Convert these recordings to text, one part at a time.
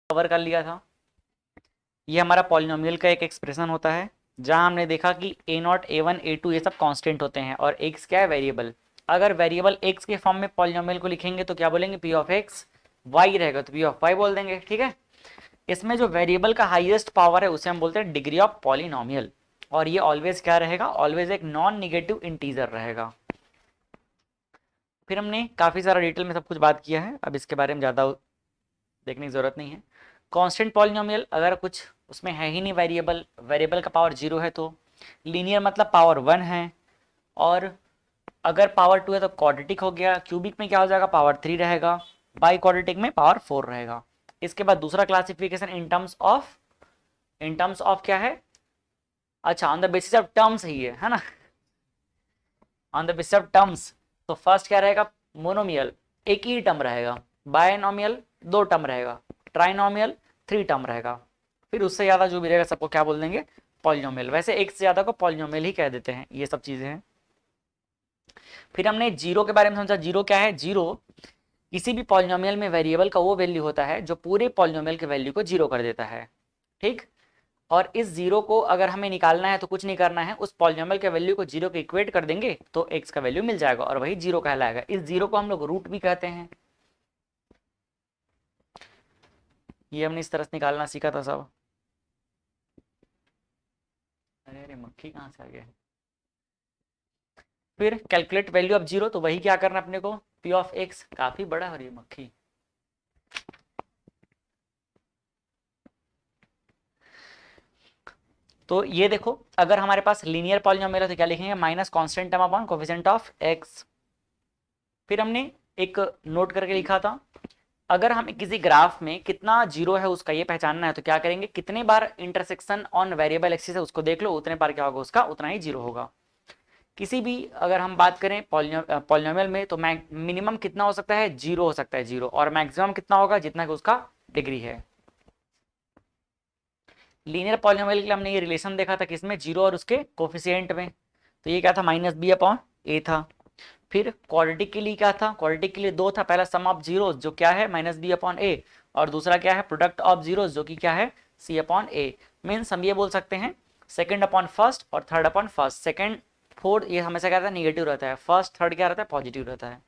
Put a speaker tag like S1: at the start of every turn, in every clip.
S1: Cover कर लिया था। ये हमारा पॉलिनोमियल का एक एक्सप्रेशन होता है जहां हमने देखा कि a naught a one a two ये सब कांस्टेंट होते हैं और एक्स क्या है वेरिएबल। अगर वेरिएबल एक्स के फॉर्म में पॉलिनोमियल को लिखेंगे तो क्या बोलेंगे, पी ऑफ एक्स वाई रहेगा तो पी ऑफ वाई बोल देंगे, ठीक है। इसमें जो वेरिएबल का हाईएस्ट पावर है उसे हम बोलते हैं डिग्री ऑफ पॉलिनोमियल, और ये ऑलवेज क्या रहेगा, ऑलवेज एक नॉन निगेटिव इंटीजर रहेगा। फिर हमने काफ़ी सारा डिटेल में सब कुछ बात किया है, अब इसके बारे में ज़्यादा देखने की ज़रूरत नहीं है। कांस्टेंट पॉलिनोमियल अगर कुछ उसमें है ही नहीं वेरिएबल, वेरिएबल का पावर 0 है तो लीनियर मतलब पावर 1 है, और अगर पावर 2 है तो क्वाड्रेटिक हो गया, क्यूबिक में क्या हो जाएगा पावर 3 रहेगा, बाई क्वाड्रेटिक में पावर 4 रहेगा। इसके बाद दूसरा क्लासिफिकेशन इन टर्म्स ऑफ क्या है, अच्छा on the basis of terms ही है ना, on the basis of terms. तो फर्स्ट क्या रहेगा, मोनोमियल एक ही टर्म रहेगा, बायनोमियल 2 टर्म रहेगा, ट्राइनोमियल 3 टर्म रहेगा, फिर उससे ज़्यादा जो भी रहेगा सबको क्या बोल देंगे, पॉलिनोमियल। वैसे एक से ज़्यादा को पॉलिनोमियल ही कह देते हैं, ये सब चीज़ें हैं। फिर हमने जीरो के बारे में समझा, जीरो क्या है, जीरो किसी भी पॉलिनोमियल में वेरिएबल का वो वैल्यू होता है जो पूरे पॉलिनोमियल के वैल्यू को जीरो कर देता है, ठीक। और इस जीरो को अगर हमें निकालना है तो कुछ नहीं करना है, उस पॉलिनोमियल के वैल्यू को जीरो के इक्वेट कर देंगे तो एक्स का वैल्यू मिल जाएगा और वही जीरो कहलाएगा। इस जीरो को हम लोग रूट भी कहते हैं। ये हमने इस तरह से निकालना सीखा था सब। अरे अरे मक्खी कहाँ से आ गया। फिर कैलकुलेट वैल्यू ऑफ जीरो, तो वही क्या करना अपने को, पी ऑफ एक्स, काफी बड़ा हो रही है मक्खी। तो ये देखो अगर हमारे पास लीनियर पॉलिनोमियल है तो क्या लिखेंगे, minus constant term upon coefficient of x. फिर हमने एक नोट करके लिखा था, अगर हमें किसी ग्राफ में कितना जीरो है उसका ये पहचानना है तो क्या करेंगे, कितने बार इंटरसेक्शन ऑन वेरिएबल एक्सिस है उसको देख लो, उतने बार क्या होगा उसका उतना ही जीरो होगा। किसी भी अगर हम बात करें पॉलिनोमियल में तो मिनिमम कितना हो सकता है, जीरो हो सकता है, जीरो, और मैक्सिमम कितना होगा जितना कि उसका डिग्री है। लीनियर पॉलिनोमियल के लिए हमने ये रिलेशन देखा था किसमें, जीरो और उसके कोफिशिएंट में, तो ये क्या था, माइनस बी अपॉन ए था। फिर क्वाड्रेटिक के लिए क्या था, क्वाड्रेटिक के लिए दो था, पहला सम ऑफ जीरोस जो क्या है माइनस बी अपॉन ए, और दूसरा क्या है प्रोडक्ट ऑफ जीरोस जो कि क्या है सी अपॉन ए। मीन्स हम ये बोल सकते हैं सेकंड अपॉन फर्स्ट और third upon first, second fourth ये हमेशा क्या रहता है, निगेटिव रहता है, फर्स्ट थर्ड क्या रहता है, पॉजिटिव रहता है।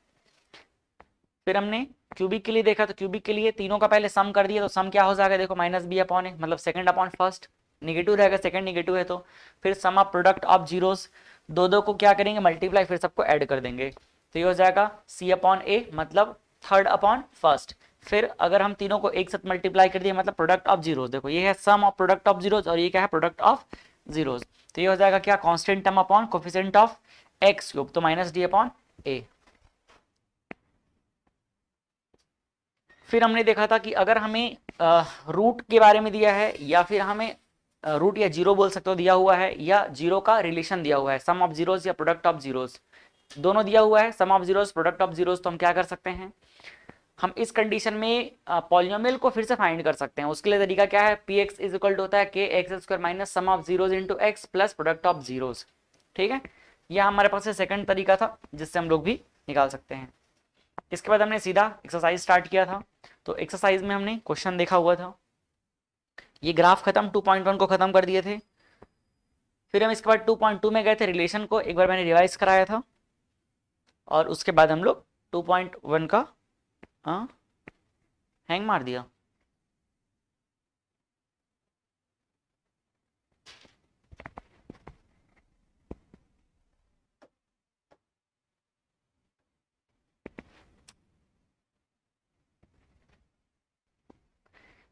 S1: फिर हमने क्यूबिक के लिए देखा, तो क्यूबिक के लिए तीनों का पहले सम कर दिया, तो सम क्या हो जाएगा देखो, माइनस बी अपॉन ए, मतलब सेकंड अपॉन फर्स्ट, निगेटिव रहेगा, सेकंड निगेटिव है तो। फिर सम ऑफ प्रोडक्ट ऑफ जीरोस, दो दो को क्या करेंगे मल्टीप्लाई, फिर सबको ऐड कर देंगे, तो ये हो जाएगा सी अपॉन ए मतलब थर्ड अपॉन फर्स्ट। फिर अगर हम तीनों को एक साथ मल्टीप्लाई कर दिए मतलब प्रोडक्ट ऑफ जीरोस, देखो ये है sum of product of zeros और ये क्या है प्रोडक्ट ऑफ जीरोस, तो ये हो जाएगा क्या, constant term upon coefficient of x cube, तो माइनस डी अपॉन ए। फिर हमने देखा था कि अगर हमें रूट के बारे में दिया है या फिर हमें रूट या जीरो बोल सकते हो दिया हुआ है, या जीरो का रिलेशन दिया हुआ है, सम ऑफ जीरोस या प्रोडक्ट ऑफ जीरोस, दोनों दिया हुआ है, sum of zeros product of zeros, तो हम क्या कर सकते हैं, हम इस कंडीशन में पॉलिनोमियल को फिर से फाइंड कर सकते हैं। उसके लिए तरीका क्या है, p x is equal to होता है k x square minus sum of zeros into x plus product of zeros, ठीक है। यह हमारे पास सेकंड तरीका था जिससे हम लोग भी निकाल सकते हैं। इसके बाद हमने सीधा एक्सरसाइज स्टार्ट किया था, तो एक्सरसाइज में हमने क्वेश्चन देखा हुआ था, ये ग्राफ खत्म 2.1 को खत्म कर दिए थे। फिर हम इसके बाद 2.2 में गए थे, रिलेशन को एक बार मैंने रिवाइज कराया था, और उसके बाद हम लोग 2.1 का हैंग मार दिया।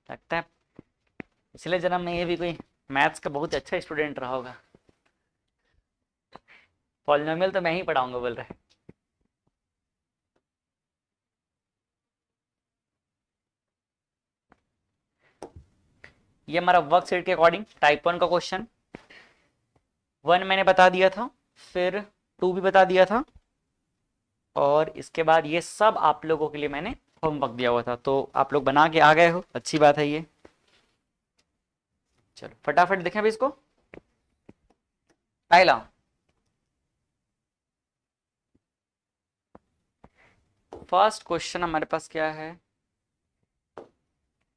S1: लगता है पिछले जन्म में ये भी कोई मैथ्स का बहुत अच्छा स्टूडेंट रहा होगा। पॉलिनोमियल तो मैं ही पढ़ाऊंगा बोल रहे। ये हमारा वर्कशीट के अकॉर्डिंग टाइप 1 का क्वेश्चन 1 मैंने बता दिया था, फिर 2 भी बता दिया था, और इसके बाद ये सब आप लोगों के लिए मैंने होमवर्क दिया हुआ था, तो आप लोग बना के आ गए हो, अच्छी बात है ये। चलो फटाफट देखें अभी इसको। पहला, फर्स्ट क्वेश्चन हमारे पास क्या है,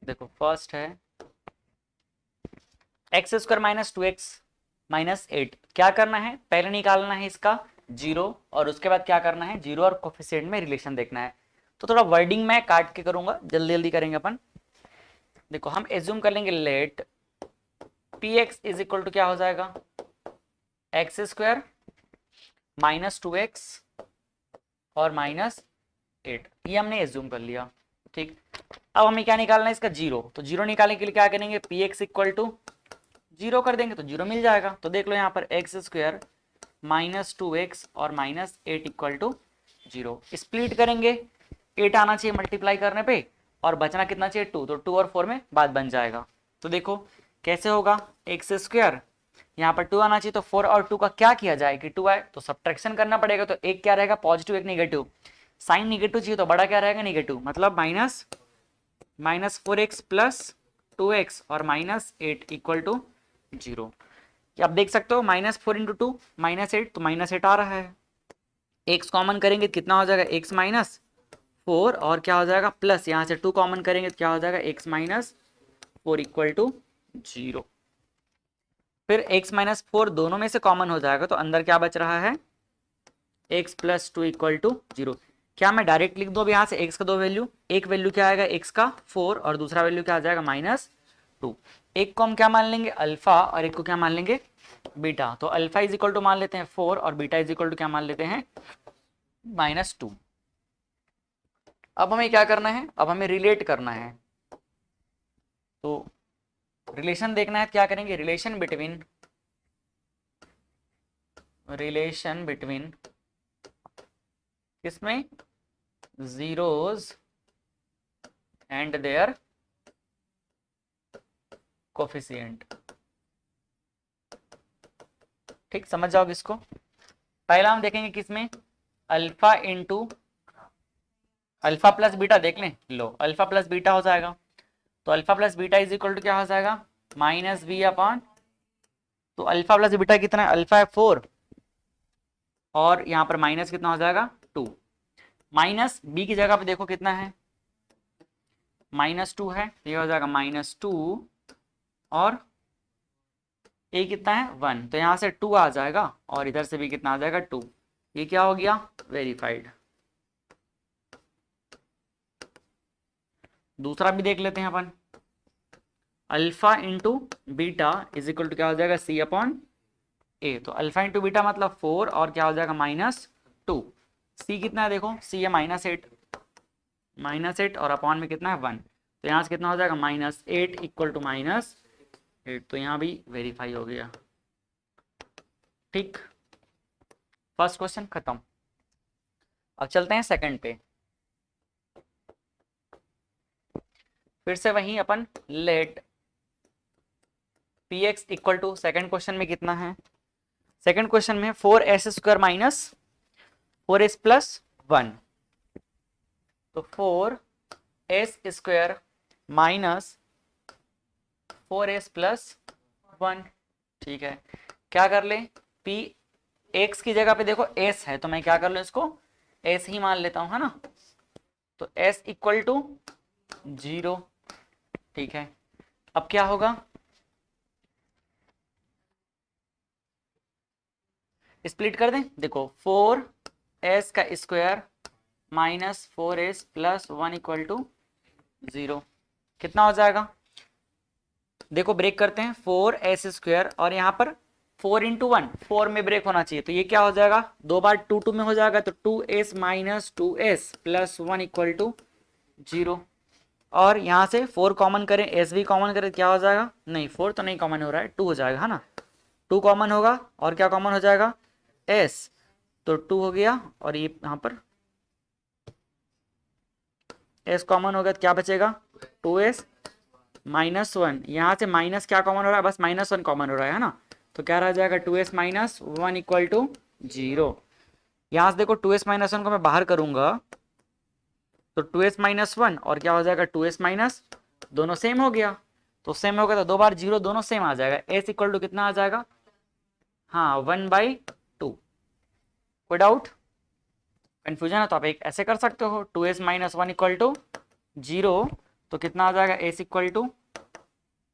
S1: देखो फर्स्ट है x square minus 2x minus 8। क्या करना है, पहले निकालना है इसका जीरो, और उसके बाद क्या करना है, जीरो और कोफिशिएंट में रिलेशन देखना है। तो थोड़ा वर्डिंग मैं काट के करूंगा, जल्दी जल्दी करेंगे अपन। देखो हम एज्यूम कर लेंगे let p x is equal to क्या हो जाएगा, एक्स स्क्वायर माइनस 2x और माइनस 8, ये हमने एज्यूम कर लिया। ठीक, अब हमें क्या निकालना है, इसका जीरो। तो जीरो निकालने के लिए क्या करेंगे, p x equal to zero कर देंगे तो जीरो मिल जाएगा। तो देख लो यहाँ पर एक्स स्क्वायर माइनस 2x और minus 8 equal to zero. Split करेंगे, 8 आना चाहिए मल्टीप्लाई करने पे, और बचना कितना चाहिए 2, तो 2 और 4 में बात बन जाएगा। तो देखो कैसे होगा, एक्स स्क्वायर यहाँ पर 2 आना चाहिए, तो 4 और 2 का क्या किया जाए कि 2 आए, तो सब्ट्रैक्शन करना पड़ेगा। तो एक क्या रहेगा पॉजिटिव, एक नेगेटिव। साइन नेगेटिव चाहिए तो बड़ा क्या रहेगा नेगेटिव, मतलब माइनस 4x प्लस 2x और माइनस 8 इक्वल टू जीरो। आप देख सकते हो माइनस 4 इंटू 2 माइनस 8, तो माइनस 8 आ रहा है। एक्स कॉमन करेंगे तो कितना हो जाएगा, एक्स माइनस 4, और क्या हो जाएगा प्लस, यहाँ से 2 कॉमन करेंगे तो क्या हो जाएगा x minus 4 equal to zero. फिर x माइनस 4 दोनों में से कॉमन हो जाएगा, तो अंदर क्या बच रहा है, x plus 2 equal to zero. क्या मैं डायरेक्ट लिख दूं अब यहाँ से x का दो वैल्यू, एक वैल्यू क्या आएगा x का 4 और दूसरा वैल्यू क्या आ जाएगा माइनस 2। एक को हम क्या मान लेंगे अल्फा और एक को क्या मान लेंगे बीटा। तो अल्फा इज इक्वल टू मान लेते हैं 4 और बीटा इज इक्वल टू क्या मान लेते हैं माइनस 2। अब हमें क्या करना है, अब हमें रिलेट करना है। तो रिलेशन देखना है, क्या करेंगे, रिलेशन बिटवीन किसमें, जीरोज एंड देयर कोफिशिएंट। ठीक, समझ जाओगे इसको। पहला हम देखेंगे किसमें, alpha into alpha plus beta देख लें, लो अल्फा प्लस बीटा हो जाएगा। तो alpha plus beta is equal to क्या हो जाएगा माइनस बी अपॉन, तो अल्फा प्लस बीटा कितना है, अल्फा है 4 और यहाँ पर माइनस कितना हो जाएगा 2। माइनस बी की जगह पे देखो कितना है -2 है, ये हो जाएगा -2 और ए कितना है 1, तो यहाँ से 2 आ जाएगा और इधर से भी कितना आ जाएगा 2। ये क्या हो गया वेरीफाइड। दूसरा भी देख लेते हैं अपन, alpha into beta is equal to क्या हो जाएगा सी अपॉन ए। तो अल्फा इंटू बीटा मतलब 4 और क्या हो जाएगा -2। सी कितना है देखो, सी है -8 और अपॉन में कितना है 1, तो यहाँ से कितना हो जाएगा -8 इक्वल टू -8। तो यहाँ भी वेरीफाई हो गया। ठीक, फर्स्ट क्वेश्चन खत्म। अब चलते हैं सेकंड पे। फिर से वही अपन let p x equal to, second question में कितना है, सेकेंड क्वेश्चन में 4s square minus 4s plus 1। तो 4s square minus 4s plus 1। ठीक है, क्या कर ले, पी एक्स की जगह पे देखो s है, तो मैं क्या कर लूँ इसको s ही मान लेता हूँ, है ना। तो s इक्वल टू 0। ठीक है, अब क्या होगा, स्प्लिट कर दें। देखो 4s का square minus 4s plus 1 equal to 0 कितना हो जाएगा, देखो ब्रेक करते हैं 4s स्क्वायर और यहाँ पर 4 इंटू 1 4 में ब्रेक होना चाहिए, तो ये क्या हो जाएगा, दो बार 2 2 में हो जाएगा, तो 2s minus 2s plus 1 equal to 0। और यहाँ से 4 कॉमन करें, s भी कॉमन करें, क्या हो जाएगा, नहीं 4 तो नहीं कॉमन हो रहा है, 2 हो जाएगा, है ना। 2 कॉमन होगा और क्या कॉमन हो जाएगा s, तो 2 हो गया और ये यहाँ पर s कॉमन होगा तो क्या बचेगा 2s माइनस 1। यहाँ से माइनस क्या कॉमन हो रहा है, बस -1 कॉमन हो रहा है ना, तो क्या रह जाएगा 2s माइनस 1 इक्वल टू 0। यहाँ से देखो 2s माइनस 1 को मैं बाहर करूंगा तो 2s माइनस 1 और क्या हो जाएगा 2s माइनस, दोनों सेम हो गया, तो सेम हो गया तो दो बार 0 दोनों सेम आ जाएगा, s इक्वल टू कितना आ जाएगा, हाँ 1/2। कोई डाउट कंफ्यूजन है तो आप एक ऐसे कर सकते हो, 2s माइनस 1 इक्वल टू 0, तो कितना आ जाएगा एस इक्वल टू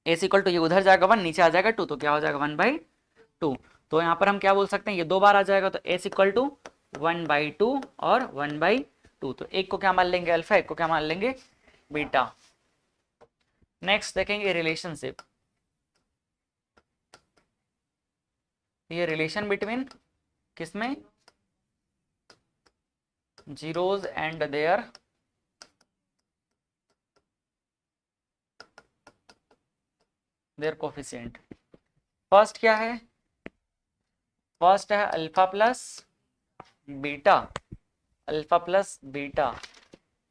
S1: ये उधर जाएगा 1, नीचे आ जाएगा 2, तो क्या हो जाएगा 1/2। तो यहाँ पर हम क्या बोल सकते हैं, ये 2 बार आ जाएगा, तो एस इक्वल टू 1/2 और 1/2। तो एक को क्या मान लेंगे अल्फा, एक को क्या मान लेंगे बीटा। नेक्स्ट देखेंगे रिलेशनशिप। ये रिलेशन बिटवीन किसमें, zeros and their coefficient. First क्या है, फर्स्ट है alpha plus beta, alpha plus beta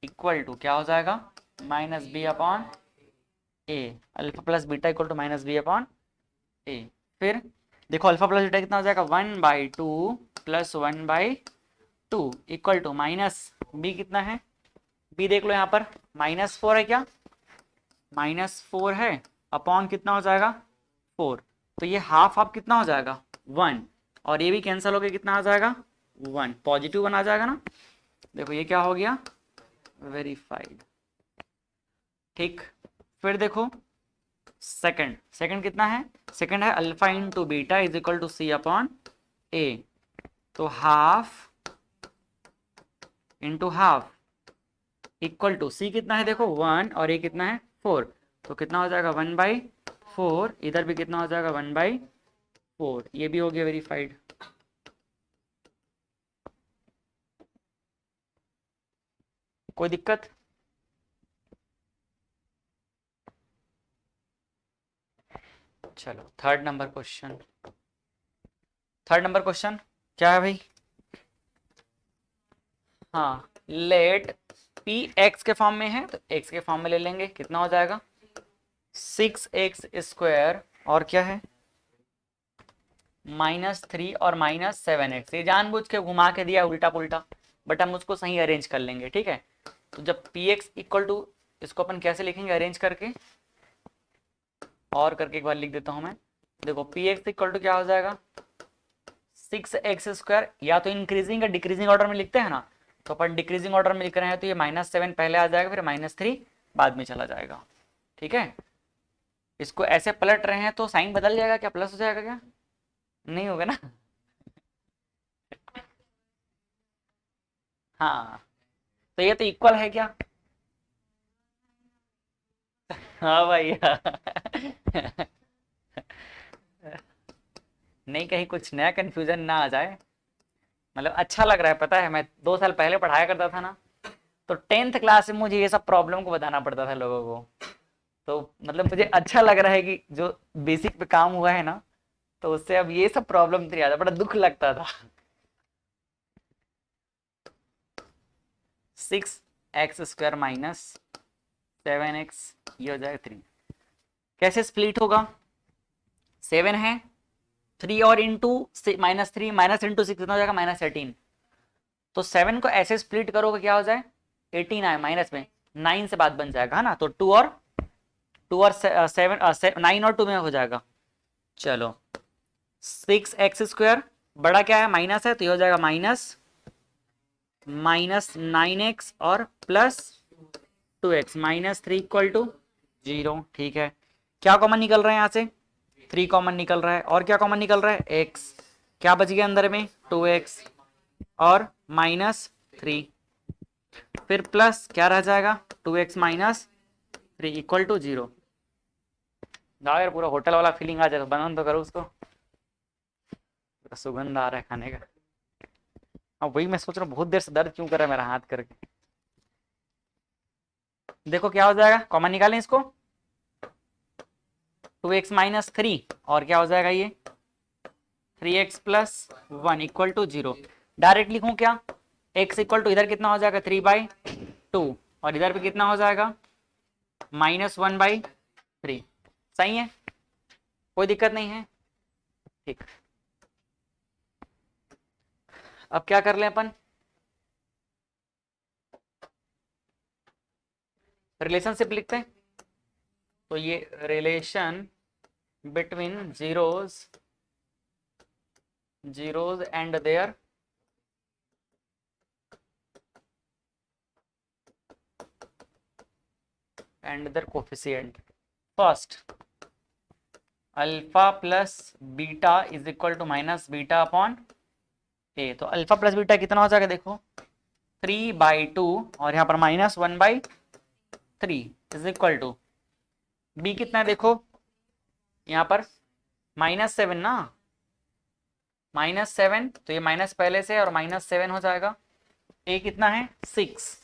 S1: equal to क्या हो जाएगा -b/a। Alpha plus beta equal to -b/a। फिर देखो अल्फा प्लस बीटा कितना हो जाएगा 1/2 plus 1/2 equal to minus b कितना है, बी देख लो यहाँ पर -4 है, क्या -4 है, अपॉन कितना हो जाएगा 4। तो ये हाफ हाफ कितना हो जाएगा 1, और ये भी कैंसिल होकर कितना आ जाएगा 1, पॉजिटिव 1 आ जाएगा ना। देखो ये क्या हो गया वेरीफाइड। ठीक, फिर देखो सेकंड कितना है, सेकंड है alpha into beta is equal to c/a। तो half into half equal to c कितना है देखो 1 और ये कितना है 4, तो कितना हो जाएगा 1/4, इधर भी कितना हो जाएगा 1/4, ये भी हो गया वेरीफाइड। कोई दिक्कत, चलो third number question. Third number question क्या है भाई, हाँ लेट p x के फॉर्म में है, तो x के फॉर्म में ले लेंगे, कितना हो जाएगा 6x² और क्या है -3 और -7x। ये जानबूझ के घुमा के दिया उल्टा पुल्टा, बट हम उसको सही अरेंज कर लेंगे, ठीक है। तो जब px इक्वल टू, इसको अपन कैसे लिखेंगे अरेंज करके, और करके एक बार लिख देता हूं मैं। देखो px इक्वल टू क्या हो जाएगा 6x², या तो इंक्रीजिंग या डिक्रीजिंग ऑर्डर में लिखते हैं ना, तो अपन डिक्रीजिंग ऑर्डर में लिख रहे हैं, तो ये -7 पहले आ जाएगा, फिर -3 बाद में चला जाएगा, ठीक है। इसको ऐसे पलट रहे हैं तो साइन बदल जाएगा क्या, प्लस हो जाएगा क्या, नहीं होगा ना। हाँ तो ये तो इक्वल है क्या, हाँ भाई नहीं कहीं कुछ नया कंफ्यूजन ना आ जाए, मतलब अच्छा लग रहा है, पता है मैं 2 साल पहले पढ़ाया करता था ना, तो 10th क्लास में मुझे ये सब प्रॉब्लम को बताना पड़ता था लोगों को। तो मतलब मुझे अच्छा लग रहा है कि जो बेसिक पे काम हुआ है ना, तो उससे अब ये सब प्रॉब्लम नहीं आता, बड़ा दुख लगता था। 6x² -7x, ये हो जाएगा 3। कैसे स्प्लिट होगा, 7 है 3 और इंटू -3 माइनस इंटू 6 कितना हो जाएगा -18। तो 7 को ऐसे स्प्लिट करोगे क्या हो जाए 18 आए माइनस में, 9 से बात बन जाएगा है ना, तो 9 और 2 में हो जाएगा। चलो 6x² बड़ा क्या है माइनस है, तो ये हो जाएगा -9x और +2x -3 इक्वल टू 0। ठीक है, क्या कॉमन निकल रहा है यहाँ से 3 कॉमन निकल रहा है, और क्या कॉमन निकल रहा है x, क्या बच गया अंदर में 2x और -3, फिर प्लस क्या रह जाएगा 2x -3 इक्वल टू 0। जाओ यार पूरा होटल वाला फीलिंग आ जाए, तो बंद तो करो उसको, सुगंध आ रहा है खाने का। अब वही मैं सोच रहा हूँ बहुत देर से दर्द क्यों कर रहा है मेरा हाथ करके। देखो क्या हो जाएगा, कॉमन निकालें इसको 2x -3 और क्या हो जाएगा ये 3x + 1 इक्वल टू 0। डायरेक्ट लिखूं क्या, x इक्वल टू इधर कितना हो जाएगा 3/2 और इधर पे कितना हो जाएगा -1/3। सही है, कोई दिक्कत नहीं है। ठीक, अब क्या कर लें अपन, रिलेशनशिप लिखते हैं। तो ये relation between zeros and their and their coefficient. First, alpha plus beta is equal to minus beta upon a. तो अल्फा प्लस बीटा कितना हो जाएगा देखो, 3/2 और यहाँ पर -1/3 इज इक्वल टू बी कितना है देखो, यहाँ पर -7 ना, -7, तो ये माइनस पहले से और -7 हो जाएगा। ए कितना है 6,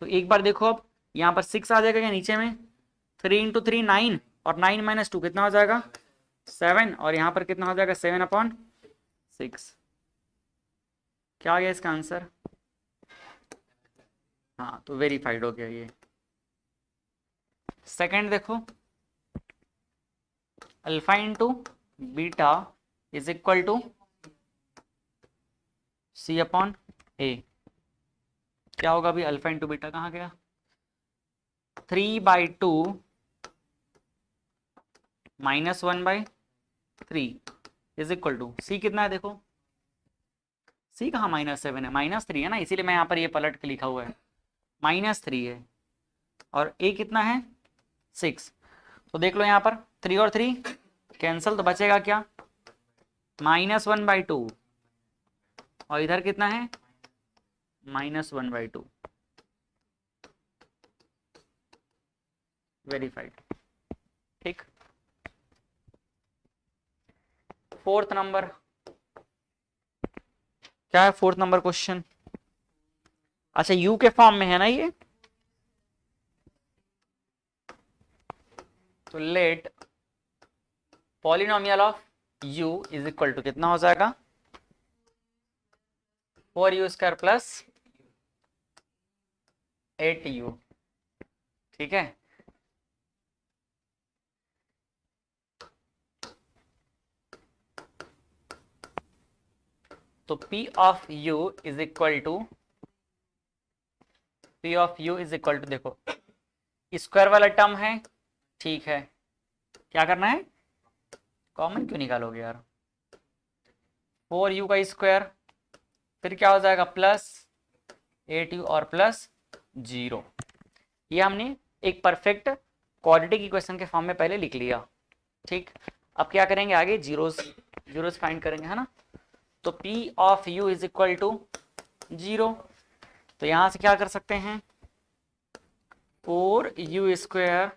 S1: तो एक बार देखो अब यहाँ पर 6 आ जाएगा क्या नीचे में, 3 × 3 9 और 9 - 2 कितना हो जाएगा 7 और यहाँ पर कितना हो जाएगा 7/6। क्या आ गया इसका आंसर, हाँ तो वेरीफाइड हो गया ये। सेकंड देखो, alpha into beta is equal to c upon a. क्या होगा अभी, अल्फा इंटू बीटा कहाँ गया, 3/2 -1/3 इज इक्वल टू सी कितना है देखो, सी कहाँ -7 है, -3 है ना, इसीलिए मैं यहाँ पर ये पलट के लिखा हुआ है, -3 है और ए कितना है 6। तो देख लो यहाँ पर 3 और 3 कैंसल, तो बचेगा क्या -1/2 और इधर कितना है -1/2। वेरीफाइड, ठीक। फोर्थ नंबर क्या है, फोर्थ नंबर क्वेश्चन, अच्छा यू के फॉर्म में है ना ये, तो let polynomial of u is equal to कितना हो जाएगा 4u² प्लस 8u, ठीक है। तो p of u is equal to देखो स्क्वायर वाला टर्म है, ठीक है, क्या करना है, कॉमन क्यों निकालोगे यार, 4u का स्क्वायर, फिर क्या हो जाएगा प्लस 8u और प्लस 0। ये हमने एक परफेक्ट क्वाड्रेटिक इक्वेशन के फॉर्म में पहले लिख लिया, ठीक। अब क्या करेंगे आगे, जीरोस फाइंड करेंगे, है ना। तो p of u is equal to 0, तो यहां से क्या कर सकते हैं 4u²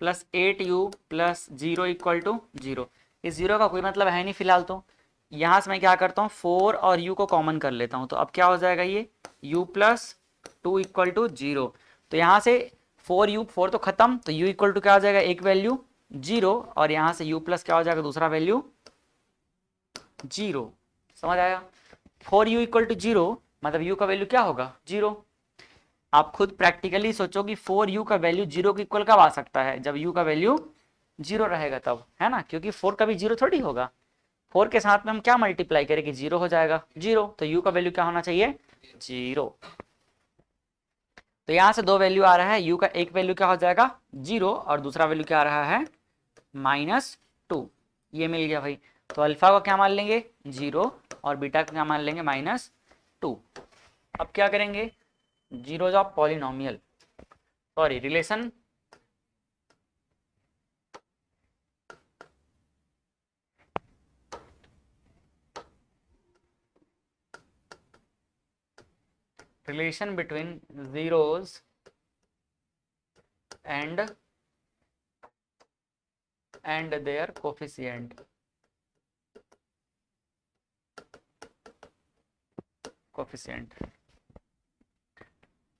S1: plus 8u plus 0 equal to 0। इस 0 का कोई मतलब है नहीं फिलहाल, तो यहाँ से मैं क्या करता हूँ 4 और u को कॉमन कर लेता हूँ, तो अब क्या हो जाएगा ये u प्लस 2 इक्वल टू 0। तो यहाँ से 4 तो खत्म, तो u इक्वल टू क्या हो जाएगा, एक वैल्यू 0 और यहाँ से u प्लस क्या हो जाएगा दूसरा वैल्यू 0। समझ आया, 4u इक्वल टू 0 मतलब u का वैल्यू क्या होगा 0। आप खुद प्रैक्टिकली सोचो कि 4u का वैल्यू 0 के इक्वल कब आ सकता है, जब u का वैल्यू 0 रहेगा तब, है ना, क्योंकि 4 कभी 0 थोड़ी होगा, 4 के साथ में हम क्या मल्टीप्लाई करें कि 0 हो जाएगा 0, तो u का वैल्यू क्या होना चाहिए 0। तो यहाँ से दो वैल्यू आ रहा है, u का एक वैल्यू क्या हो जाएगा 0 और दूसरा वैल्यू क्या आ रहा है -2, ये मिल गया भाई। तो अल्फा को क्या मान लेंगे 0 और बीटा को क्या मान लेंगे -2। अब क्या करेंगे, zeros of polynomial, sorry relation between zeros and their coefficient।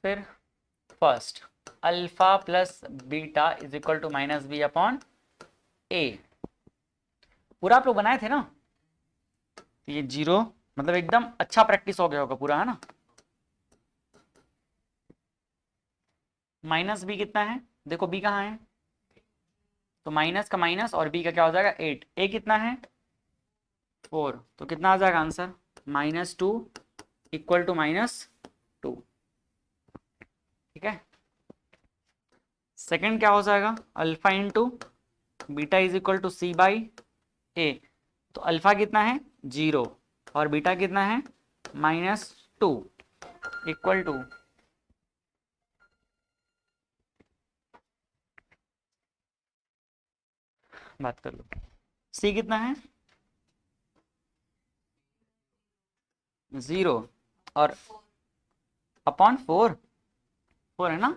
S1: फिर first alpha plus beta is equal to -b upon a, पूरा आप लोग बनाए थे ना, ये 0 मतलब एकदम अच्छा प्रैक्टिस हो गया होगा पूरा, है ना। -b कितना है देखो, b कहाँ है, तो माइनस का माइनस और b का क्या हो जाएगा 8, a कितना है 4, तो कितना आ जाएगा आंसर -2 इक्वल टू -2, ठीक है। सेकंड क्या हो जाएगा, alpha into beta is equal to c/a, तो अल्फा कितना है 0 और बीटा कितना है -2 इक्वल टू बात कर लो। सी कितना है? 0 और अपॉन 4, 4 है ना?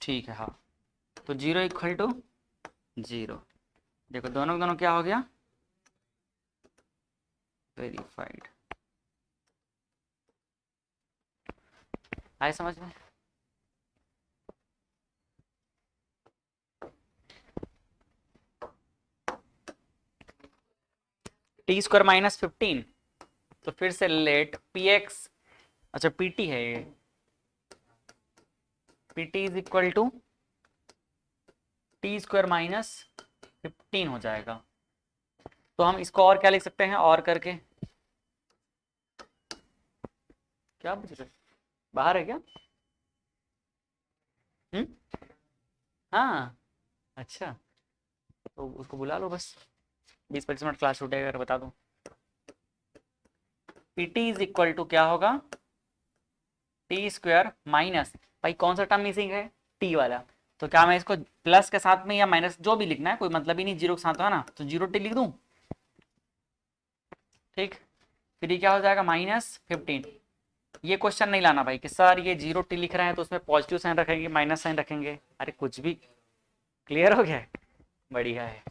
S1: ठीक है, हाँ। तो 0 इक्वल टू 0। देखो दोनों दोनों क्या हो गया? वेरीफाइड। आए समझ में? t² माइनस 15, तो फिर से लेट px, अच्छा pt है ये, pt is equal to t² minus 15 हो जाएगा। तो हम इसको और क्या लिख सकते हैं, और करके? क्या पूछ रहे, बाहर है क्या? हम्म, हाँ, अच्छा। तो उसको बुला लो बस, 20-25 मिनट क्लास छूटेगा अगर बता दूं। pt इज इक्वल टू क्या होगा? t² माइनस, भाई कौन सा टर्म मिसिंग है? t वाला। तो क्या मैं इसको प्लस के साथ में या माइनस, जो भी लिखना है कोई मतलब ही नहीं, जीरो के साथ है ना, तो 0t लिख दूं। ठीक, फिर ये क्या हो जाएगा? -15। ये क्वेश्चन नहीं लाना भाई कि सर ये 0t लिख रहे हैं तो उसमें पॉजिटिव साइन रखेंगे माइनस साइन रखेंगे, अरे कुछ भी। क्लियर हो गया? बढ़िया है।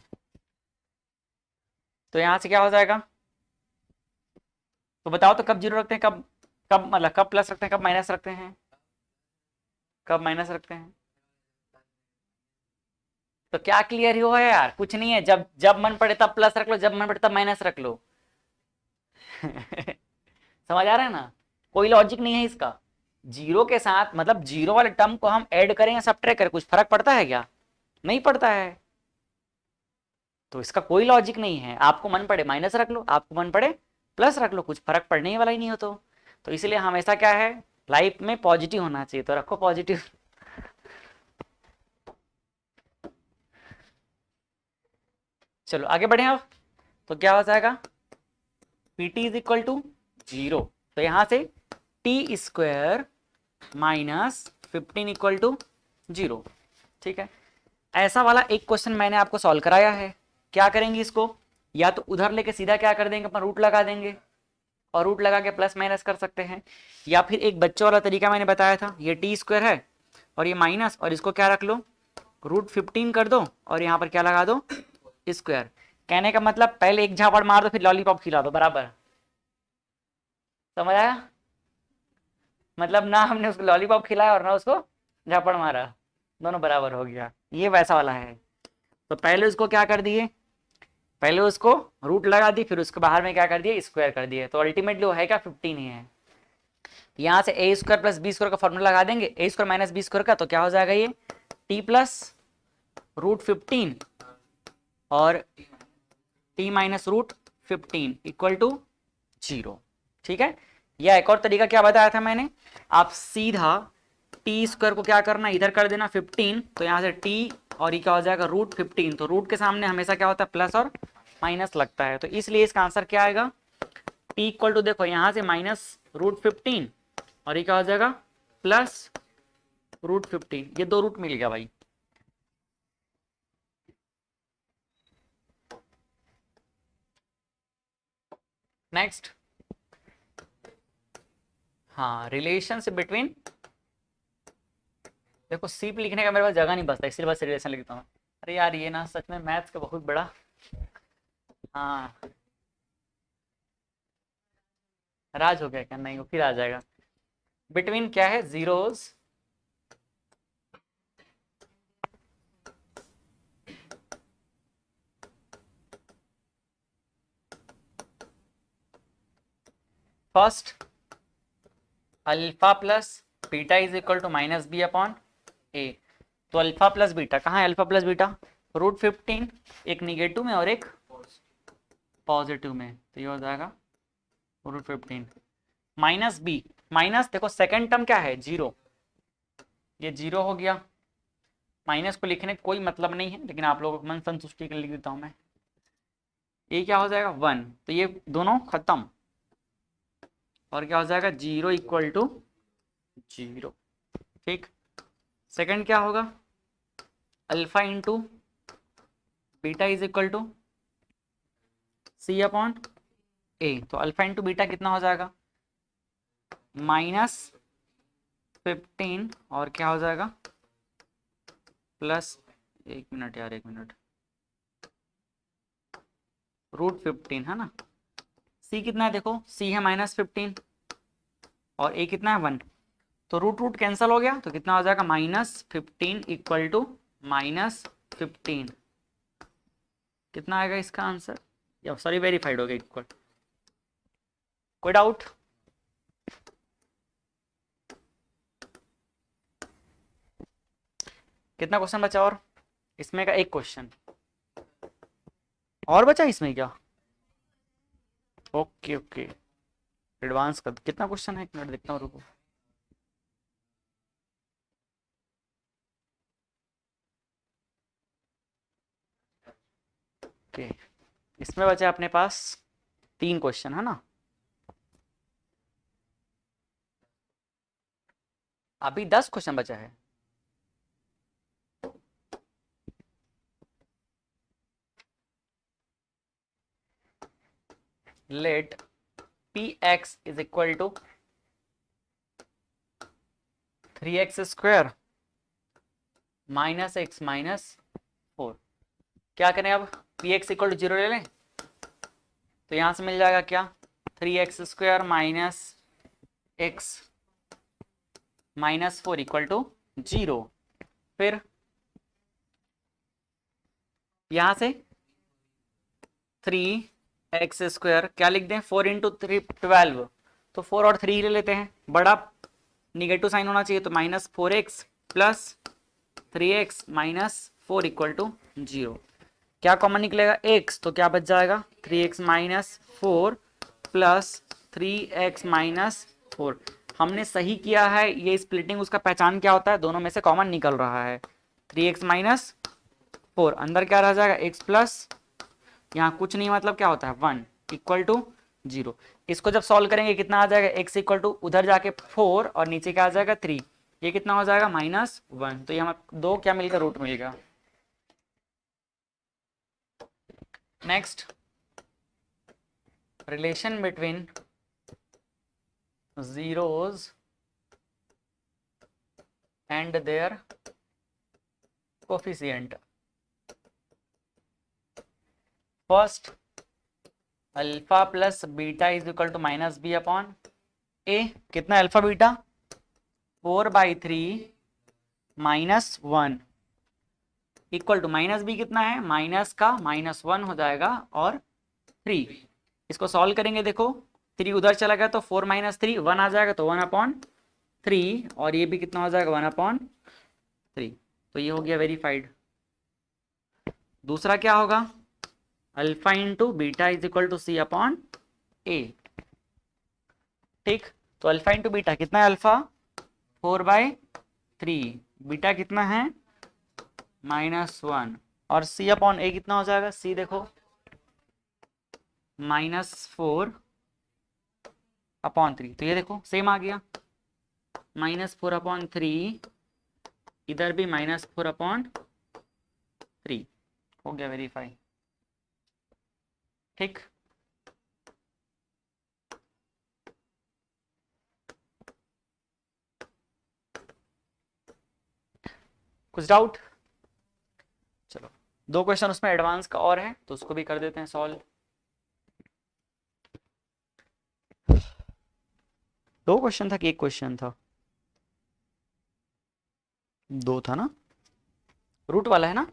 S1: तो यहाँ से क्या हो जाएगा? तो बताओ तो कब जीरो रखते हैं, कब कब मतलब कब प्लस रखते हैं, कब माइनस रखते हैं, कब माइनस रखते हैं? तो क्या क्लियर ही हुआ है यार? कुछ नहीं है, जब जब मन पड़े तब प्लस रख लो, जब मन पड़े तब माइनस रख लो। समझ आ रहा है ना? कोई लॉजिक नहीं है इसका। जीरो के साथ मतलब जीरो वाले टर्म को हम ऐड करें या सब्ट्रैक्ट करें, कुछ फर्क पड़ता है क्या? नहीं पड़ता है। तो इसका कोई लॉजिक नहीं है, आपको मन पड़े माइनस रख लो, आपको मन पड़े प्लस रख लो, कुछ फर्क पड़ने ही वाला ही नहीं हो। तो इसलिए हमेशा क्या है, लाइफ में पॉजिटिव होना चाहिए, तो रखो पॉजिटिव। चलो आगे बढ़े अब। तो क्या हो जाएगा? pt is equal to 0। तो यहां से t² माइनस 15 इक्वल टू 0। ठीक है, ऐसा वाला एक क्वेश्चन मैंने आपको सॉल्व कराया है। क्या करेंगे इसको, या तो उधर लेके सीधा क्या कर देंगे, अपन रूट लगा देंगे और रूट लगा के प्लस माइनस कर सकते हैं, या फिर एक बच्चों वाला तरीका मैंने बताया था, ये t² है और ये माइनस, और इसको क्या रख लो, √15 कर दो और यहाँ पर क्या लगा दो, स्क्वायर। कहने का मतलब पहले एक झापड़ मार दो फिर लॉलीपॉप खिला दो, बराबर। समझ आया? मतलब ना हमने उसको लॉलीपॉप खिलाया और ना उसको झापड़ मारा, दोनों बराबर हो गया। ये वैसा वाला है। तो पहले उसको क्या कर दिए, पहले उसको रूट लगा दी, फिर उसके बाहर में क्या कर दिए, स्क्वायर कर दिए, तो अल्टीमेटली वो है क्या, 15 ही है। यहाँ से a² प्लस b² का फॉर्मूला लगा देंगे, a² माइनस b² का, तो क्या हो जाएगा ये t प्लस √15 और t माइनस √15 इक्वल टू 0। ठीक है, या एक और तरीका क्या बताया था मैंने, आप सीधा t² को क्या करना, इधर कर देना 15, तो यहाँ से t और ये क्या हो जाएगा √15, तो रूट के सामने हमेशा क्या होता है, प्लस और माइनस लगता है, तो इसलिए इसका आंसर क्या आएगा, t इक्वल टू, देखो यहाँ से -√15 और ये क्या हो जाएगा प्लस √15, ये दो रूट मिल गया भाई। नेक्स्ट, हाँ, रिलेशनशिप बिटवीन, देखो सीप लिखने का मेरे पास जगह नहीं बचता, इसलिए बस रिलेशन लिखता हूँ। अरे यार ये ना सच में मैथ्स का बहुत बड़ा, हाँ, राज हो गया क्या, नहीं वो फिर आ जाएगा। बिटवीन क्या है, zeros first alpha plus beta is equal to -b upon a. तो अल्फा प्लस बीटा कहाँ है, अल्फा प्लस बीटा √15, एक निगेटिव में और एक पॉजिटिव में, तो ये हो जाएगा √15 माइनस बी, माइनस देखो सेकेंड टर्म क्या है, 0, ये 0 हो गया, माइनस को लिखने का कोई मतलब नहीं है, लेकिन आप लोगों को मन संतुष्टि के लिए लिख देता हूं मैं। ये क्या हो जाएगा 1, तो ये दोनों खत्म, और क्या हो जाएगा 0 इक्वल टू 0। ठीक, सेकंड क्या होगा, alpha into beta is equal to c upon a, तो अल्फा इंटू बीटा कितना हो जाएगा, -15 और क्या हो जाएगा प्लस, एक मिनट यार एक मिनट, √15 है ना। सी कितना है देखो, सी है -15 और ए कितना है 1, तो रूट रूट कैंसिल हो गया, तो कितना हो जाएगा -15 इक्वल टू -15, कितना आएगा इसका आंसर, या सॉरी वेरीफाइड हो गया इक्वल। कोई डाउट? कितना क्वेश्चन बचा और इसमें का एक क्वेश्चन और बचा इसमें क्या, ओके ओके, एडवांस का कितना क्वेश्चन है, एक मिनट देखता हूँ रुको। ओके, इसमें बचा अपने पास 3 क्वेश्चन है ना, अभी 10 क्वेश्चन बचा है। Let px is equal to 3x square -x -4, क्या करें अब, px इक्वल टू 0 ले लें, तो यहां से मिल जाएगा क्या, 3x square -x -4 equal to 0, फिर यहां से 3x स्क्वायर क्या लिख दें, 4 इंटू 3 12, तो 4 और 3 ले लेते हैं, बड़ा निगेटिव साइन होना चाहिए, तो -4x plus 3x -4 equal to 0, क्या कॉमन निकलेगा x, तो क्या बच जाएगा 3x -4 प्लस 3x -4, हमने सही किया है, ये स्प्लिटिंग उसका पहचान क्या होता है, दोनों में से कॉमन निकल रहा है, 3x -4 अंदर क्या रह जाएगा x प्लस, यहाँ कुछ नहीं मतलब क्या होता है 1 इक्वल टू 0, इसको जब सॉल्व करेंगे कितना आ जाएगा, x इक्वल टू उधर जाके 4 और नीचे क्या आ जाएगा 3, ये कितना हो जाएगा -1, तो ये हमें दो क्या मिलकर रूट मिलेगा। Next, relation between zeros and their coefficient, first alpha plus beta is equal to -b upon a, कितना alpha beta 4/3 -1 equal to -b कितना है, माइनस का -1 हो जाएगा और 3, इसको सॉल्व करेंगे देखो 3 उधर चला गया तो 4 - 3 1 आ जाएगा, तो 1/3 और ये भी कितना हो जाएगा 1/3, तो ये हो गया वेरीफाइड। दूसरा क्या होगा, alpha into beta is equal to c upon a, ठीक, तो अल्फा इंटू बीटा कितना है, अल्फा 4/3, बीटा कितना है -1 और सी अपॉन ए कितना हो जाएगा, सी देखो -4/3, तो ये देखो सेम आ गया, -4/3, इधर भी -4/3, हो गया वेरीफाई, ठीक। कुछ डाउट? चलो 2 क्वेश्चन उसमें एडवांस का और है, तो उसको भी कर देते हैं सॉल्व। 2 क्वेश्चन था कि 1 क्वेश्चन था, 2 था ना, रूट वाला है ना,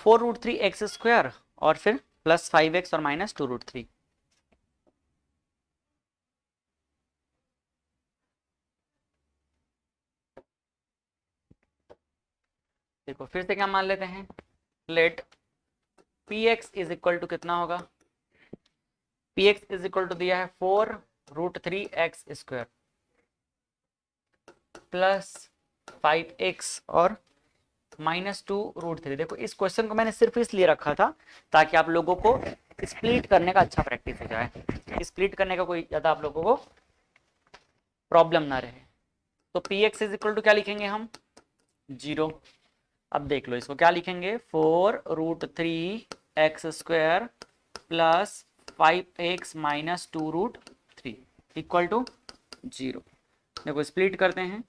S1: (4√3x² और फिर +5x और -2√3, देखो फिर से क्या मान लेते हैं, let px is equal to कितना होगा, px इज इक्वल टू दिया है 4√3x² प्लस 5x और -2√3, देखो इस क्वेश्चन को मैंने सिर्फ इसलिए रखा था ताकि आप लोगों को स्प्लिट करने का अच्छा प्रैक्टिस हो जाए, स्प्लिट करने का कोई ज़्यादा आप लोगों को प्रॉब्लम ना रहे। तो p x is equal to क्या लिखेंगे हम, 0। अब देख लो इसको क्या लिखेंगे, 4√3 x² plus 5x minus 2√3 equal to 0। देखो स्प्लिट करते हैं,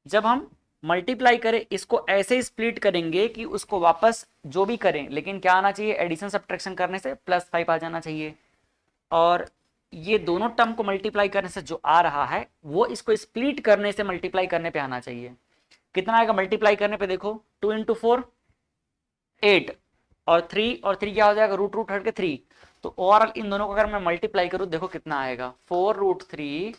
S1: जब हम मल्टीप्लाई करें इसको ऐसे स्प्लिट करेंगे कि उसको वापस जो भी करें, लेकिन क्या आना चाहिए, एडिशन सब्ट्रैक्शन करने से +5 आ जाना चाहिए। और ये दोनों टर्म को मल्टीप्लाई करने से जो आ रहा है वो इसको स्प्लिट करने से मल्टीप्लाई करने पे आना चाहिए। कितना आएगा मल्टीप्लाई करने पे, देखो 2 × 4 8 और 3 क्या हो जाएगा, रूट रूट हट के 3। तो ओवरऑल इन दोनों को अगर मैं मल्टीप्लाई करूं देखो कितना आएगा, 4√3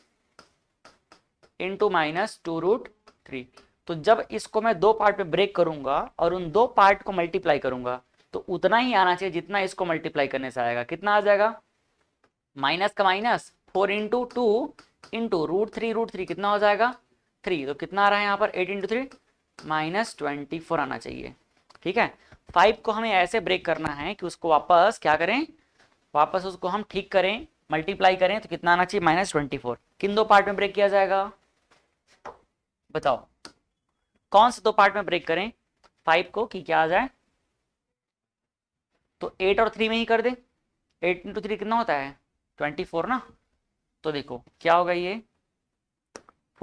S1: इंटू माइनस 2√3। तो जब इसको मैं दो पार्ट में ब्रेक करूंगा और उन दो पार्ट को मल्टीप्लाई करूंगा तो उतना ही आना चाहिए जितना इसको मल्टीप्लाई करने से आएगा। कितना आ जाएगा, माइनस का माइनस 4 × 2 इंटू √3 कितना हो जाएगा 3। तो कितना आ रहा है यहाँ पर 8 × 3 -24 आना चाहिए। ठीक है, 5 को हमें ऐसे ब्रेक करना है कि उसको वापस क्या करें, वापस उसको हम ठीक करें, मल्टीप्लाई करें तो कितना आना चाहिए -24। किन दो पार्ट में ब्रेक किया जाएगा, बताओ कौन से दो पार्ट में ब्रेक करें 5 को कि क्या आ जाए, तो 8 और 3 में ही कर दे। 8 × 3 कितना होता है 24 ना। तो देखो क्या होगा ये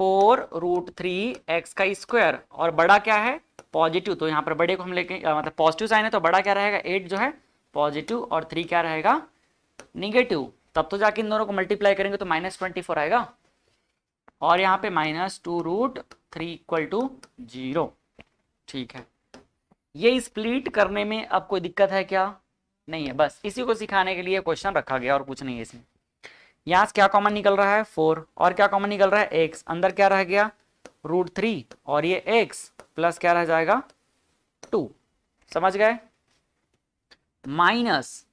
S1: 4√3 x² और बड़ा क्या है पॉजिटिव, तो यहाँ पर बड़े को हम लेके मतलब पॉजिटिव साइन है तो बड़ा क्या रहेगा 8 जो है पॉजिटिव और 3 क्या रहेगा निगेटिव। तब तो जाके इन दोनों को मल्टीप्लाई करेंगे तो -24 आएगा और यहाँ पे -2√3 इक्वल टू 0। ठीक है, ये स्प्लिट करने में अब कोई दिक्कत है क्या, नहीं है, बस इसी को सिखाने के लिए क्वेश्चन रखा गया और कुछ नहीं है इसमें। यहाँ से क्या कॉमन निकल रहा है 4 और क्या कॉमन निकल रहा है x, अंदर क्या रह गया √3 और ये x प्लस क्या रह जाएगा 2। समझ गए, माइनस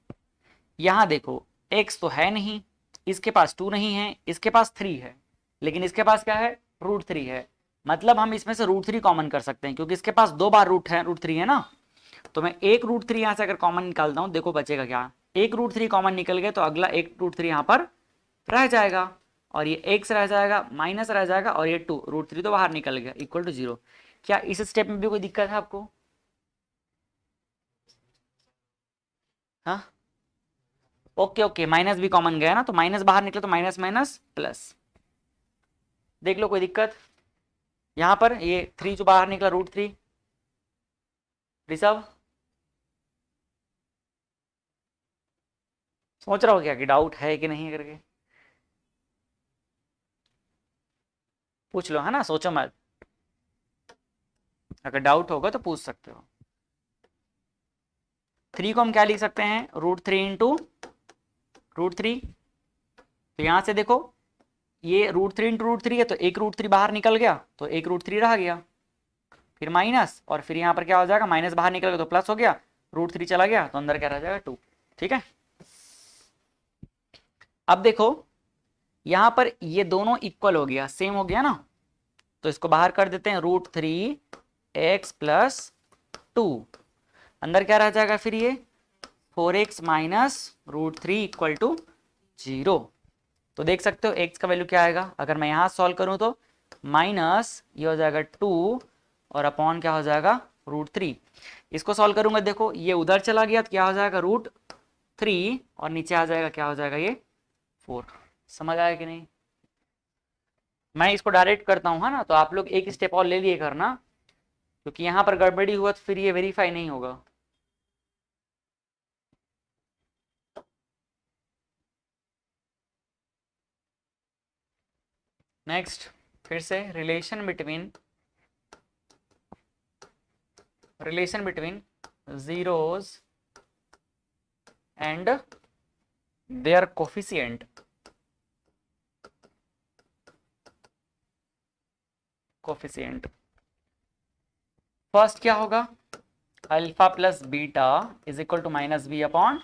S1: यहाँ देखो x तो है नहीं, इसके पास 2 नहीं है, इसके पास 3 है, लेकिन इसके पास क्या है √3 है। मतलब हम इसमें से √3 कॉमन कर सकते हैं क्योंकि इसके पास दो बार √3 है ना। तो मैं एक √3 यहाँ से अगर कॉमन निकालता हूँ, देखो बचेगा क्या, एक √3 कॉमन निकल गए तो अगला एक √3 यहाँ पर रह जाएगा और ये x रह जाएगा माइनस रह जाएगा और ये 2 √3 तो बाहर निकल गया इक्वल टू 0। क्या इस स्टेप में भी कोई दिक्कत है आपको, हाँ ओके ओके, माइनस भी कॉमन गया ना तो माइनस बाहर निकले तो माइनस माइनस प्लस। देख लो कोई दिक्कत, यहाँ पर ये 3 जो बाहर निकला √3 ऋषभ सोच रहा हो क्या कि डाउट है कि नहीं करके, पूछ लो है ना, सोचो मत, अगर डाउट होगा तो पूछ सकते हो। 3 को हम क्या लिख सकते हैं √3 इंटू √3। तो यहां से देखो ये √3 इंटू √3 है तो एक √3 बाहर निकल गया तो एक √3 रह गया, फिर माइनस और फिर यहाँ पर क्या हो जाएगा माइनस बाहर निकल गया तो प्लस हो गया, √3 चला गया तो अंदर क्या रह जाएगा 2। ठीक है, अब देखो यहाँ पर ये दोनों इक्वल हो गया, सेम हो गया ना, तो इसको बाहर कर देते हैं √3 x प्लस 2, अंदर क्या रह जाएगा फिर ये 4x माइनस √3 इक्वल टू 0। तो देख सकते हो x का वैल्यू क्या आएगा, अगर मैं यहाँ सॉल्व करूँ तो माइनस ये हो जाएगा 2 और अपॉन क्या हो जाएगा √3। इसको सॉल्व करूंगा देखो ये उधर चला गया तो क्या हो जाएगा √3 और नीचे आ जाएगा क्या हो जाएगा ये 4। समझ आया कि नहीं, मैं इसको डायरेक्ट करता हूँ है ना, तो आप लोग एक स्टेप और ले लिए करना क्योंकि यहाँ पर गड़बड़ी हुआ तो फिर ये वेरीफाई नहीं होगा। नेक्स्ट फिर से relation between zeros and their coefficient first क्या होगा alpha plus beta is equal to -b upon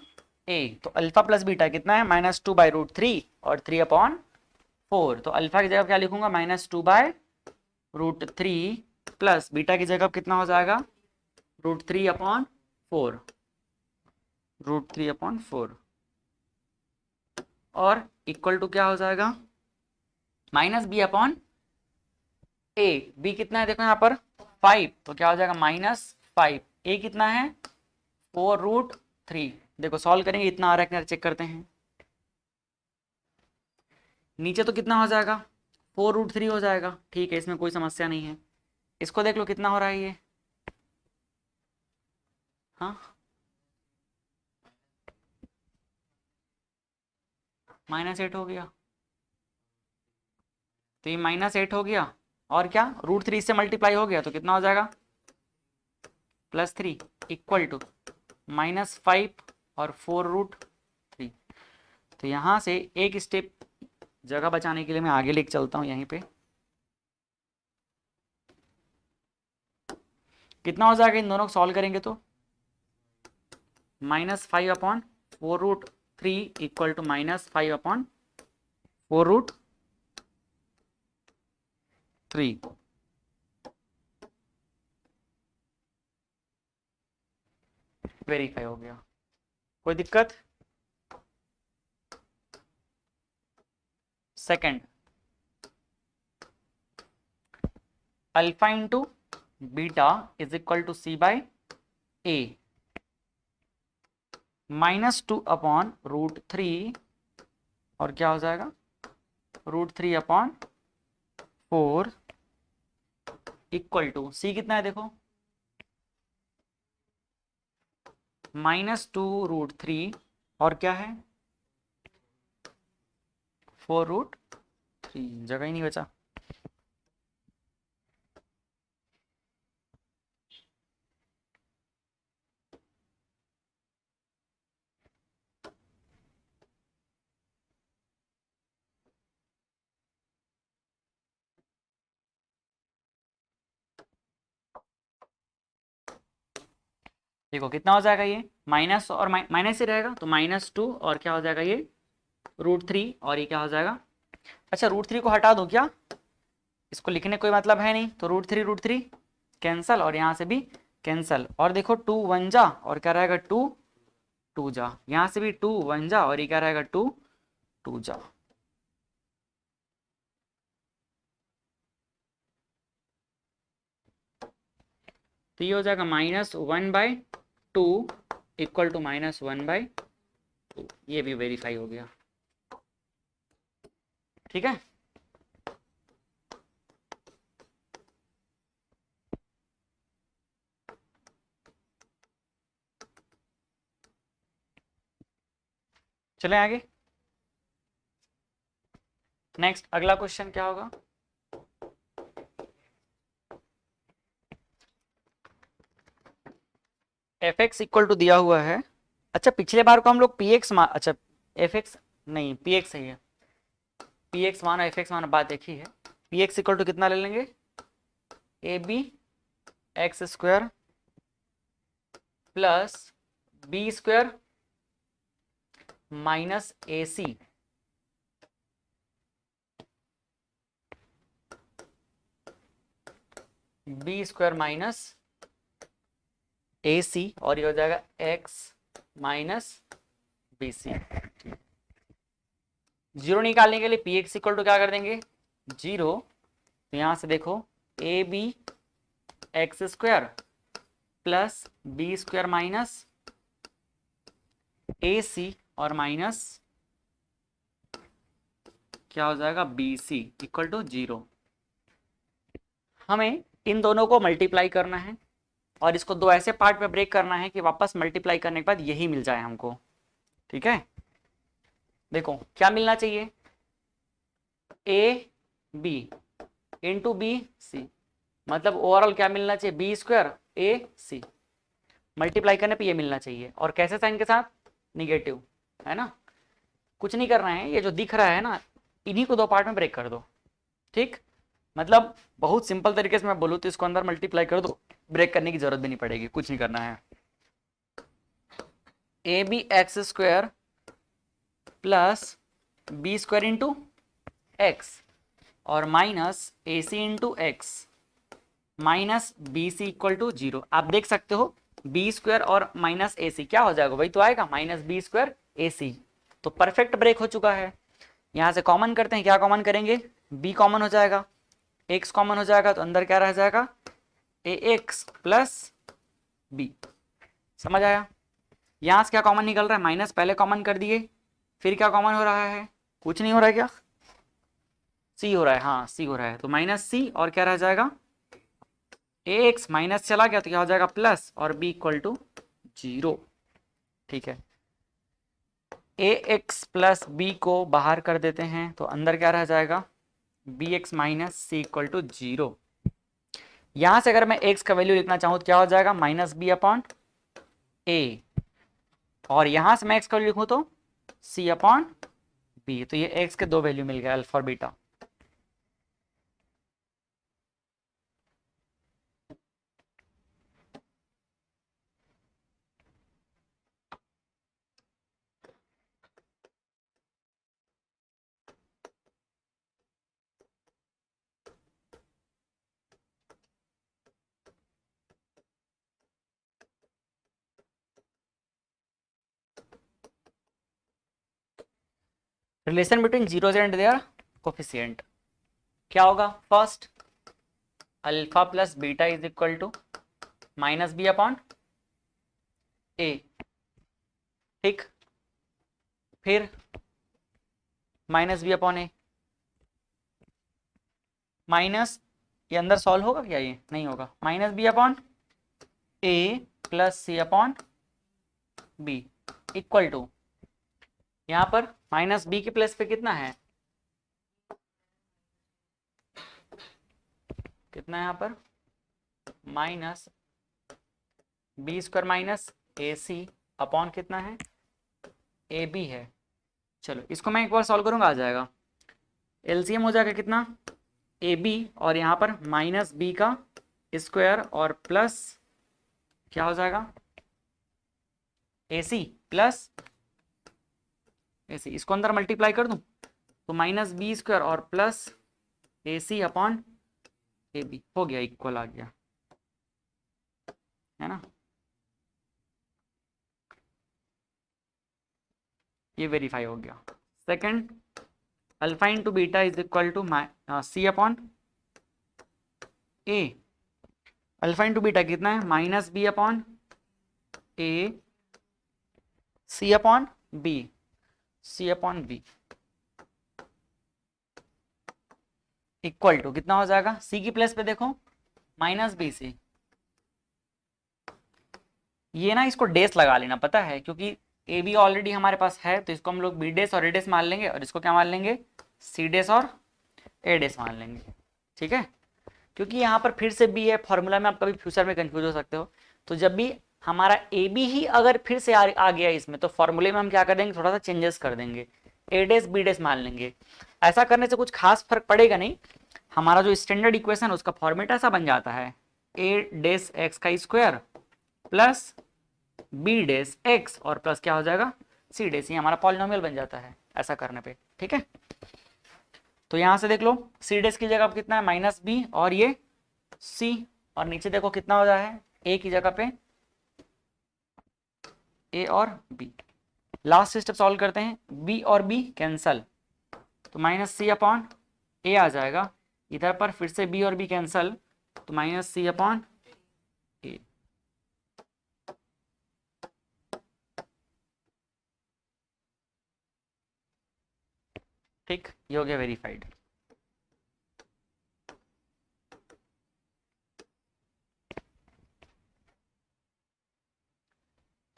S1: a। तो अल्फा प्लस बीटा कितना है -2/√3 और 3/4। तो अल्फा की जगह क्या लिखूंगा -2/√3 प्लस बीटा की जगह कितना हो जाएगा √3/4 √3/4 और इक्वल टू क्या हो जाएगा minus b upon a. B कितना है देखो यहाँ पर 5, तो क्या हो जाएगा -5। ए कितना है 4√3। देखो सॉल्व करेंगे इतना आ रहा है, चेक करते हैं। नीचे तो कितना हो जाएगा 4√3 हो जाएगा, ठीक है, इसमें कोई समस्या नहीं है। इसको देख लो कितना हो रहा है ये, हाँ -8 हो गया, तो ये -8 हो गया, और क्या √3 से मल्टीप्लाई हो गया तो कितना हो जाएगा +3 इक्वल टू -5 और 4√3। तो यहाँ से एक स्टेप जगह बचाने के लिए मैं आगे लेके चलता हूँ। यहीं पे कितना हो जाएगा इन दोनों को सॉल्व करेंगे तो -5 upon 4√3 equal to -5 upon 4√3। Verify हो गया, कोई दिक्कत? Second, alpha into beta is equal to c by a, -2 upon √3, और क्या हो जाएगा √3 अपॉन 4 इक्वल टू सी कितना है देखो -2√3 और क्या है 4√3, जगह ही नहीं बचा। देखो कितना हो जाएगा ये, माइनस और माइनस ही रहेगा, तो -2 और क्या हो जाएगा ये √3, और ये क्या हो जाएगा, अच्छा √3 को हटा दो क्या, इसको लिखने कोई मतलब है नहीं, तो √3 कैंसल, और यहाँ से भी कैंसल, और देखो 2 1 जा, और क्या रहेगा 2 2 जा, यहाँ से भी 2 1 जा, और ये क्या रहेगा 2 2 जा। तो ये हो जाएगा -1/2 इक्वल टू -1/2, ये भी वेरीफाई हो गया, ठीक है। चलें आगे, नेक्स्ट अगला क्वेश्चन क्या होगा, fx इक्वल टू दिया हुआ है, अच्छा पिछले बार को हम लोग px अच्छा fx नहीं px सही है, px माना fx माना बात एक ही है। px इक्वल टू कितना ले लेंगे ab x² plus b² minus ac b² minus AC, और ये हो जाएगा x माइनस BC। जीरो निकालने के लिए px इक्वल टू क्या कर देंगे 0, तो यहां से देखो ab x² plus b² minus AC और माइनस क्या हो जाएगा BC इक्वल टू 0। हमें इन दोनों को मल्टीप्लाई करना है और इसको दो ऐसे पार्ट में ब्रेक करना है कि वापस मल्टीप्लाई करने के बाद यही मिल जाए हमको, ठीक है। देखो क्या मिलना चाहिए a b into b c, मतलब ओवरऑल क्या मिलना चाहिए b² AC, मल्टीप्लाई करने पे ये मिलना चाहिए, और कैसे साइन के साथ निगेटिव, है ना। कुछ नहीं करना है, ये जो दिख रहा है ना इन्हीं को दो पार्ट में ब्रेक कर दो, ठीक। मतलब बहुत सिंपल तरीके से मैं बोलूँ तो इसको अंदर मल्टीप्लाई कर दो, ब्रेक करने की जरूरत भी नहीं पड़ेगी, कुछ नहीं करना है। AB x² plus b² into x और minus AC into x minus BC equal to 0। आप देख सकते हो b² और माइनस AC क्या हो जाएगा, वही तो आएगा -b² AC, तो परफेक्ट ब्रेक हो चुका है। यहाँ से कॉमन करते हैं, क्या कॉमन करेंगे, b कॉमन हो जाएगा, x कॉमन हो जाएगा, तो अंदर क्या रह जाएगा, ax प्लस b। समझ आया। यहाँ से क्या कॉमन निकल रहा है, माइनस पहले कॉमन कर दिए, फिर क्या कॉमन हो रहा है, कुछ नहीं हो रहा है क्या, c हो रहा है, हाँ c हो रहा है, तो माइनस सी और क्या रह जाएगा, ax माइनस चला गया तो क्या हो जाएगा प्लस, और b इक्वल टू 0। ठीक है, ax प्लस b को बाहर कर देते हैं तो अंदर क्या रह जाएगा, bx minus c equal to 0। यहां से अगर मैं x का वैल्यू लिखना चाहूं तो क्या हो जाएगा, माइनस बी अपॉन ए, और यहां से मैं x का वैल्यू लिखूं तो c अपॉन b। तो ये x के दो वैल्यू मिल गया, अल्फा और beta. Relation between zeros and their coefficient क्या होगा, first alpha plus beta is equal to minus b upon a, ठीक, फिर minus b upon a, minus, ये अंदर सॉल्व होगा क्या, ये नहीं होगा, minus b upon a plus c upon b equal to, यहाँ पर माइनस बी के प्लस पे कितना है, कितना है यहाँ पर, माइनस बी स्क्वायर माइनस ए सी अपॉन कितना है, ए बी है। चलो इसको मैं एक बार सॉल्व करूंगा, आ जाएगा, एलसीएम हो जाएगा कितना, ए बी और यहाँ पर माइनस बी का स्क्वायर और प्लस क्या हो जाएगा, ए सी प्लस ए सी, इसको अंदर मल्टीप्लाई कर दूं तो माइनस बी स्क्वायर और plus a c upon a b हो गया, इक्वल आ गया, है ना, ये वेरीफाई हो गया। Second, alpha into beta is equal to c upon a, alpha into beta कितना है, minus b upon a c upon b, c upon b equal to कितना हो जाएगा, सी की प्लेस पे देखो माइनस बी सी, ये ना इसको डेस लगा लेना, पता है, क्योंकि ए बी ऑलरेडी हमारे पास है तो इसको हम लोग बी डेस और ए डेस मान लेंगे, और इसको क्या मान लेंगे, सी डेस और ए डेस मान लेंगे। ठीक है, क्योंकि यहाँ पर फिर से बी है, फॉर्मूला में आप कभी फ्यूचर में कंफ्यूज हो सकते हो, तो जब भी हमारा ए बी ही अगर फिर से आ गया इसमें, तो फॉर्मूले में हम क्या कर देंगे, थोड़ा सा चेंजेस कर देंगे, ए डेस बी डेस मान लेंगे। ऐसा करने से कुछ खास फर्क पड़ेगा नहीं, हमारा जो स्टैंडर्ड इक्वेशन उसका फॉर्मेट ऐसा बन जाता है, ए डेस एक्स का square plus b dash x और प्लस क्या हो जाएगा, सी डेस, ये हमारा पॉलिनोमियल बन जाता है ऐसा करने पे। ठीक है, तो यहां से देख लो, सी डेस की जगह पे कितना है, माइनस बी और ये सी, और नीचे देखो कितना हो जाए है, ए की जगह पे ए और बी। लास्ट स्टेप सॉल्व करते हैं, बी और बी कैंसल, तो माइनस सी अपॉन ए आ जाएगा, इधर पर फिर से बी और बी कैंसल, तो माइनस सी अपॉन ए। ठीक, ये हो गया वेरीफाइड।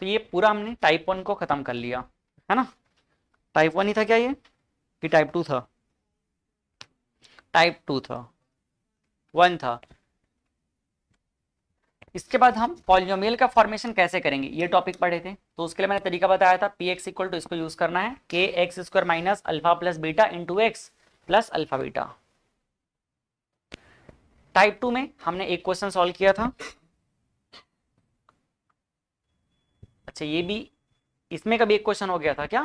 S1: तो ये पूरा हमने टाइप 1 को खत्म कर लिया, है ना, टाइप 1 ही था क्या ये, कि टाइप 2 था, टाइप 2 था, 1 था। इसके बाद हम पॉलिनोमियल का फॉर्मेशन कैसे करेंगे ये टॉपिक पढ़े थे, तो उसके लिए मैंने तरीका बताया था, पी एक्स इक्वल टू इसको यूज करना है, k x square minus alpha plus beta into x plus alpha beta. Type 2 में हमने एक क्वेश्चन सॉल्व किया था, अच्छा ये भी, इसमें कभी एक क्वेश्चन हो गया था क्या,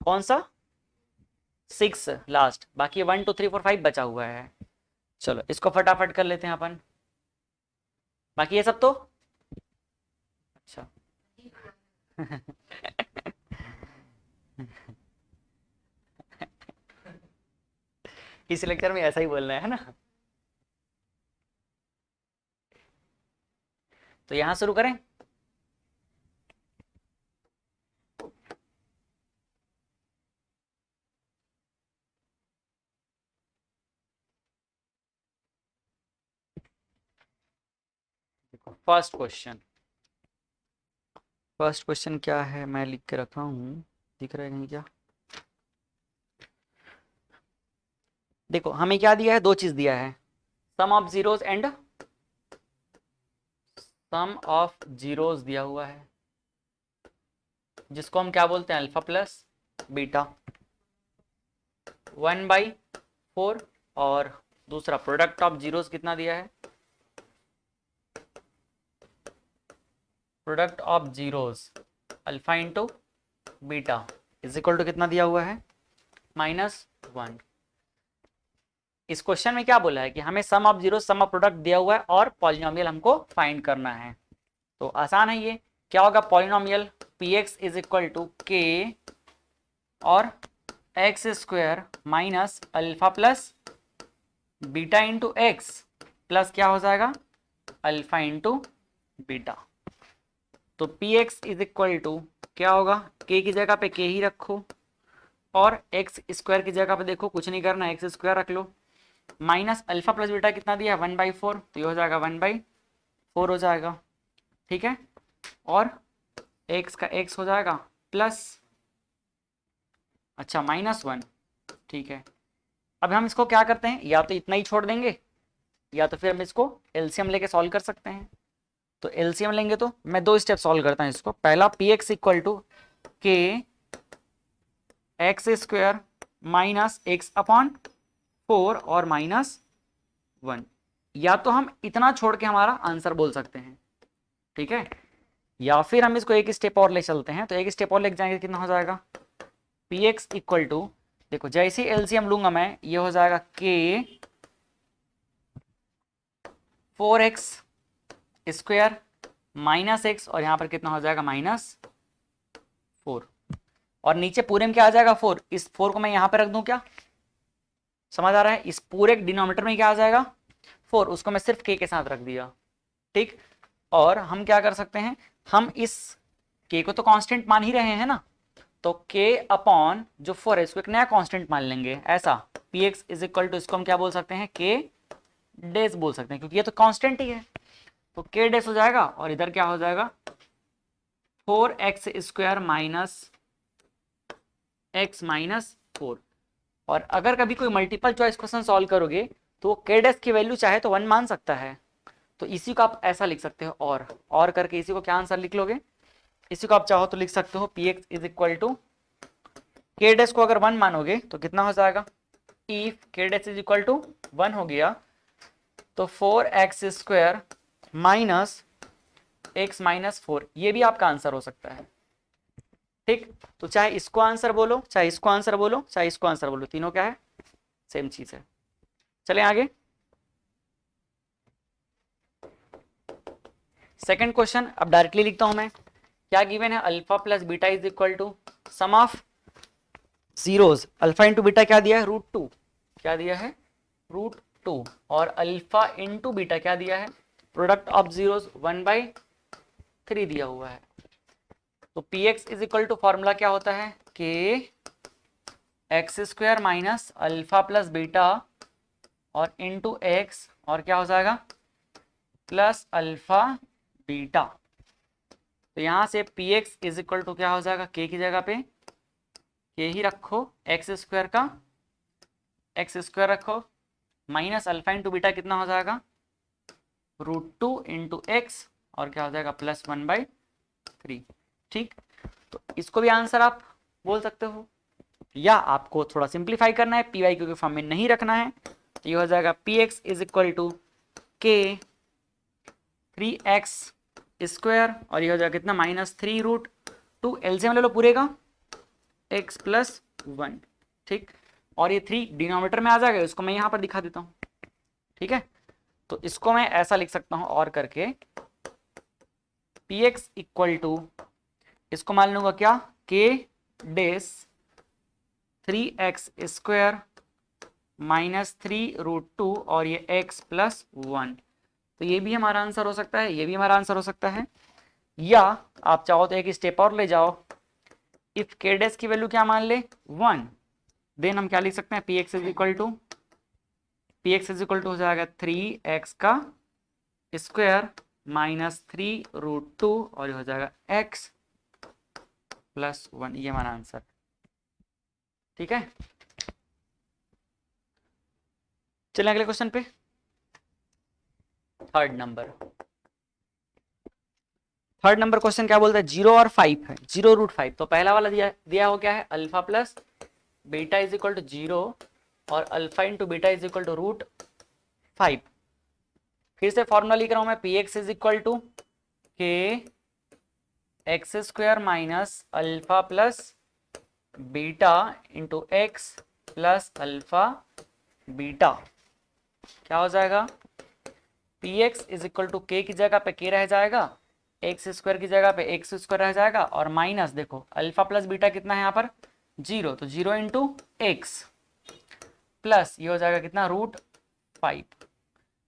S1: कौन सा, 6 लास्ट, बाकी 1 2 3 4 5 बचा हुआ है। चलो इसको फटाफट कर लेते हैं अपन, बाकी ये सब तो अच्छा इस लेक्चर में ऐसा ही बोलना है ना। तो यहां शुरू करें। फर्स्ट क्वेश्चन, फर्स्ट क्वेश्चन क्या है, मैं लिख के रखा हूं, दिख रहा है कहीं क्या? देखो हमें क्या दिया है, दो चीज दिया है, sum of zeros and sum of zeros दिया हुआ है, जिसको हम क्या बोलते हैं, अल्फा प्लस बीटा 1/4। और दूसरा प्रोडक्ट ऑफ जीरोस कितना दिया है, product of zeros alpha into beta is equal to कितना दिया हुआ है, -1। इस क्वेश्चन में क्या बोला है कि हमें sum of zero sum of product दिया हुआ है और पॉलिनोमियल हमको फाइंड करना है। तो आसान है ये, क्या होगा, polynomial p x is equal to k और x square minus alpha plus beta into x plus क्या हो जाएगा, अल्फा इंटू बीटा। तो p x is equal to क्या होगा, के की जगह पे के ही रखो और एक्स स्क्वायर की जगह पे देखो कुछ नहीं करना, एक्स स्क्वायर रख लो, माइनस अल्फा प्लस बीटा कितना दिया है 1/4, तो ये हो जाएगा 1/4 हो जाएगा, ठीक है। और एक्स का एक्स हो जाएगा प्लस, अच्छा -1, ठीक है। अब हम इसको क्या करते हैं, या तो इतना ही छोड़ देंगे या तो फिर हम इसको एलसीएम लेके सॉल्व कर सकते हैं। तो एलसीएम लेंगे तो मैं दो स्टेप सॉल्व करता हूँ इसको। पहला P x equal to k x square minus x upon 4 और -1, या तो हम इतना छोड़ के हमारा आंसर बोल सकते हैं, ठीक है, या फिर हम इसको एक स्टेप और ले चलते हैं। तो एक स्टेप और ले जाएंगे कितना हो जाएगा, पी एक्स इक्वल टू, देखो जैसे एलसीएम लूंगा मैं, ये हो जाएगा के 4x स्क्वायर माइनस एक्स और यहां पर कितना हो जाएगा -4, और नीचे पूरे में क्या आ जाएगा 4, इस 4 को मैं यहां पर रख दूं क्या, समझ आ रहा है, इस पूरे डिनोमिनेटर में क्या आ जाएगा 4, उसको मैं सिर्फ के साथ रख दिया, ठीक। और हम क्या कर सकते हैं, हम इस के को तो कांस्टेंट मान ही रहे हैं ना, तो के अपॉन जो 4 है इसको एक नया कांस्टेंट मान लेंगे, ऐसा p x is equal to, इसको हम क्या बोल सकते हैं, के डेस बोल सकते हैं, क्योंकि ये तो कांस्टेंट ही है। तो के डेस हो जाएगा और इधर क्या हो जाएगा 4x square minus x minus 4। और अगर कभी कोई मल्टीपल चॉइस क्वेश्चन सॉल्व करोगे तो के डेस की वैल्यू चाहे तो 1 मान सकता है, तो इसी को आप ऐसा लिख सकते हो, और करके इसी को क्या आंसर लिख लोगे, इसी को आप चाहो तो लिख सकते हो p x is equal to k dash को अगर 1 मानोगे तो कितना हो जाएगा, इफ के डेस इज इक्वल टू 1 हो गया तो 4x square minus x minus 4, ये भी आपका आंसर हो सकता है, ठीक। तो चाहे इसको आंसर बोलो, चाहे इसको आंसर बोलो, चाहे इसको आंसर बोलो, तीनों क्या है, सेम चीज है। चलें आगे। सेकंड क्वेश्चन अब डायरेक्टली लिखता हूं मैं, क्या गिवन है, alpha plus beta is equal to sum of zeros, alpha into beta क्या दिया है, √2, क्या दिया है, √2, और अल्फा इंटू बीटा क्या दिया है, प्रोडक्ट ऑफ जीरोस 1/3 दिया हुआ है। तो p x is equal to formula क्या होता है, k x square minus alpha plus beta और इंटू एक्स और क्या हो जाएगा प्लस अल्फा बीटा। तो यहां से p x is equal to क्या हो जाएगा, के की जगह पे के ही रखो, एक्स स्क्वायर का एक्स स्क्वायर रखो माइनस अल्फा इंटू बीटा कितना हो जाएगा √2 इंटू एक्स और क्या हो जाएगा +1/3, ठीक। तो इसको भी आंसर आप बोल सकते हो, या आपको थोड़ा सिंप्लीफाई करना है, पी वाई क्यू के फॉर्म में नहीं रखना है, तो ये हो जाएगा p x is equal to k 3x square और ये हो जाएगा कितना -3√2, एलसीएम ले लो पूरे का x + 1, ठीक। और ये 3 डिनोमिनेटर में आ जाएगा, इसको मैं यहाँ पर दिखा देता हूँ, ठीक है। तो इसको मैं ऐसा लिख सकता हूँ और करके पी एक्स इक्वल टू, इसको मान लूंगा क्या, के डेस 3x स्क्वायर -3√2 और ये x प्लस 1। तो ये भी हमारा आंसर हो सकता है, ये भी हमारा आंसर हो सकता है। या आप चाहो तो एक स्टेप और ले जाओ, इफ k डैश की वैल्यू क्या मान ले 1, देन हम क्या लिख सकते हैं, px इज इक्वल टू हो जाएगा 3x का स्क्वायर -3√2 और ये हो जाएगा x प्लस 1। ये हमारा आंसर, ठीक है। चलिए अगले क्वेश्चन पे, थर्ड नंबर क्वेश्चन क्या बोलता है, 0 और 5 है, 0√5। तो पहला वाला दिया हो क्या है, alpha plus beta is equal to 0 और alpha into beta is equal to √5। फिर से फॉर्मूला लिख रहा हूं मैं, p x is equal to k x square minus alpha plus beta into x plus alpha beta. क्या हो जाएगा, p x is equal to k की जगह पे के रह जाएगा, एक्स स्क्वायर की जगह पे एक्स स्क्वायर रह जाएगा, और माइनस देखो अल्फा प्लस बीटा कितना है यहाँ पर 0, तो 0 इंटू एक्स प्लस ये हो जाएगा कितना √5। तो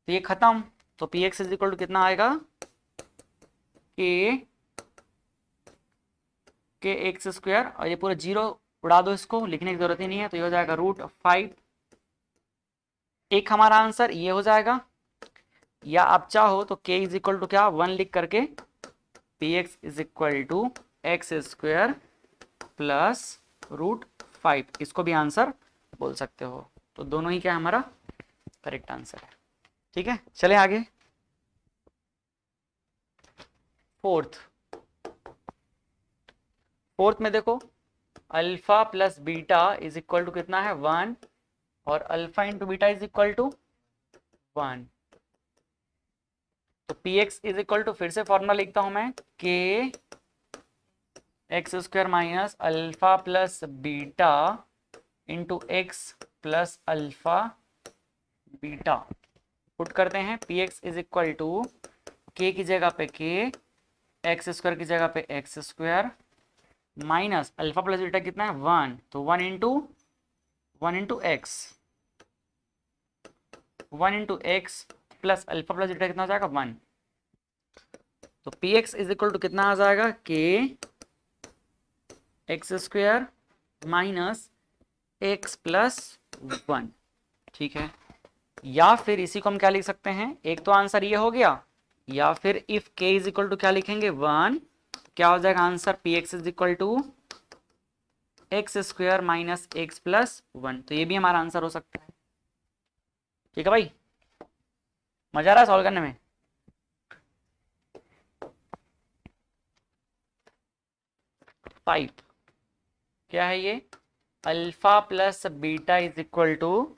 S1: ये खत्म, तो p x is equal to कितना आएगा, के एक्स स्क्वायर, और ये पूरा 0 उड़ा दो, इसको लिखने की जरूरत ही नहीं है, तो ये हो जाएगा √5। एक हमारा आंसर ये हो जाएगा। या आप चाहो तो k इज इक्वल टू क्या 1 लिख करके p x is equal to x square plus √5, इसको भी आंसर बोल सकते हो। तो दोनों ही क्या हमारा करेक्ट आंसर है, ठीक है। चले आगे, फोर्थ में देखो, alpha plus beta is equal to कितना है 1 और alpha into beta is equal to 1। तो p x is equal to, फिर से फॉर्मूला लिखता हूं मैं, k x square minus alpha plus beta into x plus alpha beta. Put करते हैं, p x is equal to k की जगह पे के, एक्स स्क्वायर की जगह पे x square minus alpha plus beta कितना है 1, तो 1 into x plus alpha plus beta कितना हो जाएगा 1। तो p x is equal to कितना आ जाएगा, k x square minus x plus 1, ठीक है। या फिर इसी को हम क्या लिख सकते हैं, एक तो आंसर ये हो गया, या फिर if k is equal to क्या लिखेंगे 1, क्या हो जाएगा answer, p x is equal to x square minus x plus 1। तो ये भी हमारा आंसर हो सकता है, ठीक है भाई। मजा आ रहा है सॉल्व करने में। फाइव क्या है ये, alpha plus beta is equal to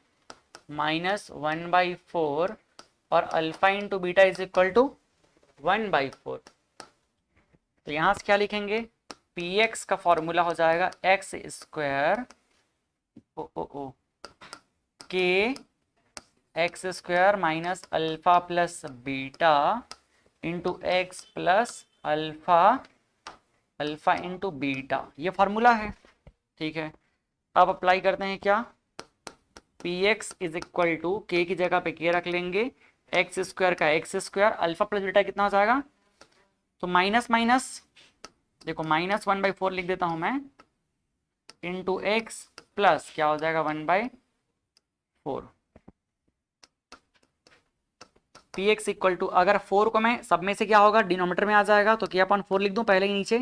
S1: -1/4 और alpha into beta is equal to 1/4। तो यहां से क्या लिखेंगे, पी एक्स का फॉर्मूला हो जाएगा x square k x square minus alpha plus beta into x plus alpha into beta, ये फॉर्मूला है, ठीक है। अब अप्लाई करते हैं क्या, p x is equal to k की जगह पे के रख लेंगे, एक्स स्क्वायर का x square, alpha plus beta कितना हो जाएगा, तो माइनस माइनस देखो -1/4 लिख देता हूं मैं, इंटू एक्स प्लस क्या हो जाएगा 1/4। पी एक्स इक्वल टू, अगर 4 को मैं सब में से क्या होगा डिनोमीटर में आ जाएगा, तो क्या अपन 4 लिख दूं पहले ही नीचे,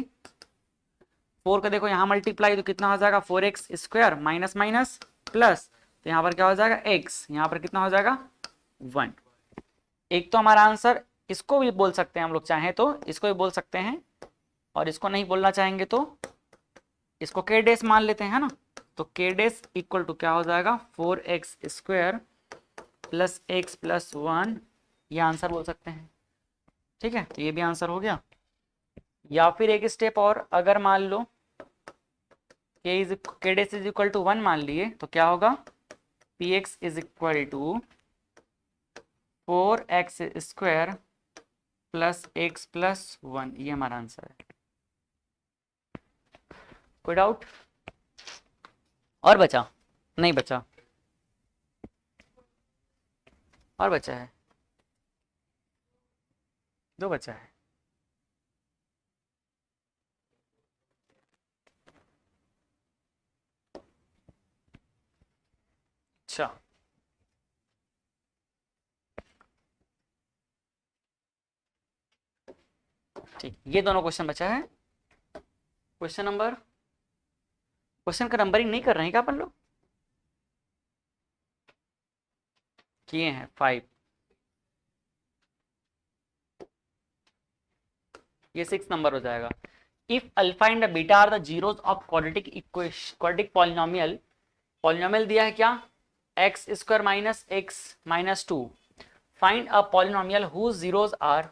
S1: 4 का देखो यहाँ मल्टीप्लाई तो कितना हो जाएगा 4x square minus minus plus, तो यहाँ पर क्या हो जाएगा x, यहाँ पर कितना हो जाएगा 1। एक तो हमारा आंसर, इसको भी बोल सकते हैं हम लोग चाहें तो इसको भी बोल सकते हैं, और इसको नहीं बोलना चाहेंगे तो इसको k डैश मान लेते हैं, है ना। तो k डैश इक्वल टू क्या हो जाएगा 4x square plus x plus 1, ये आंसर बोल सकते हैं, ठीक है। तो ये भी आंसर हो गया। या फिर एक स्टेप और, अगर मान लो k dash is equal to 1 मान लिए, तो क्या होगा, p x is equal to 4x square plus x plus 1, ये हमारा आंसर है। कोई डाउट और बचा, नहीं बचा, और बचा है, दो बचा है। अच्छा, ठीक, ये दोनों क्वेश्चन बचा है। क्वेश्चन का नंबरिंग नहीं कर रहे हैं क्या अपन लोग? किए हैं 5। ये 6 नंबर हो जाएगा। If alpha and beta are the zeros of quadratic equation, quadratic polynomial, polynomial दिया है क्या, x square minus x minus two, find a polynomial whose zeros are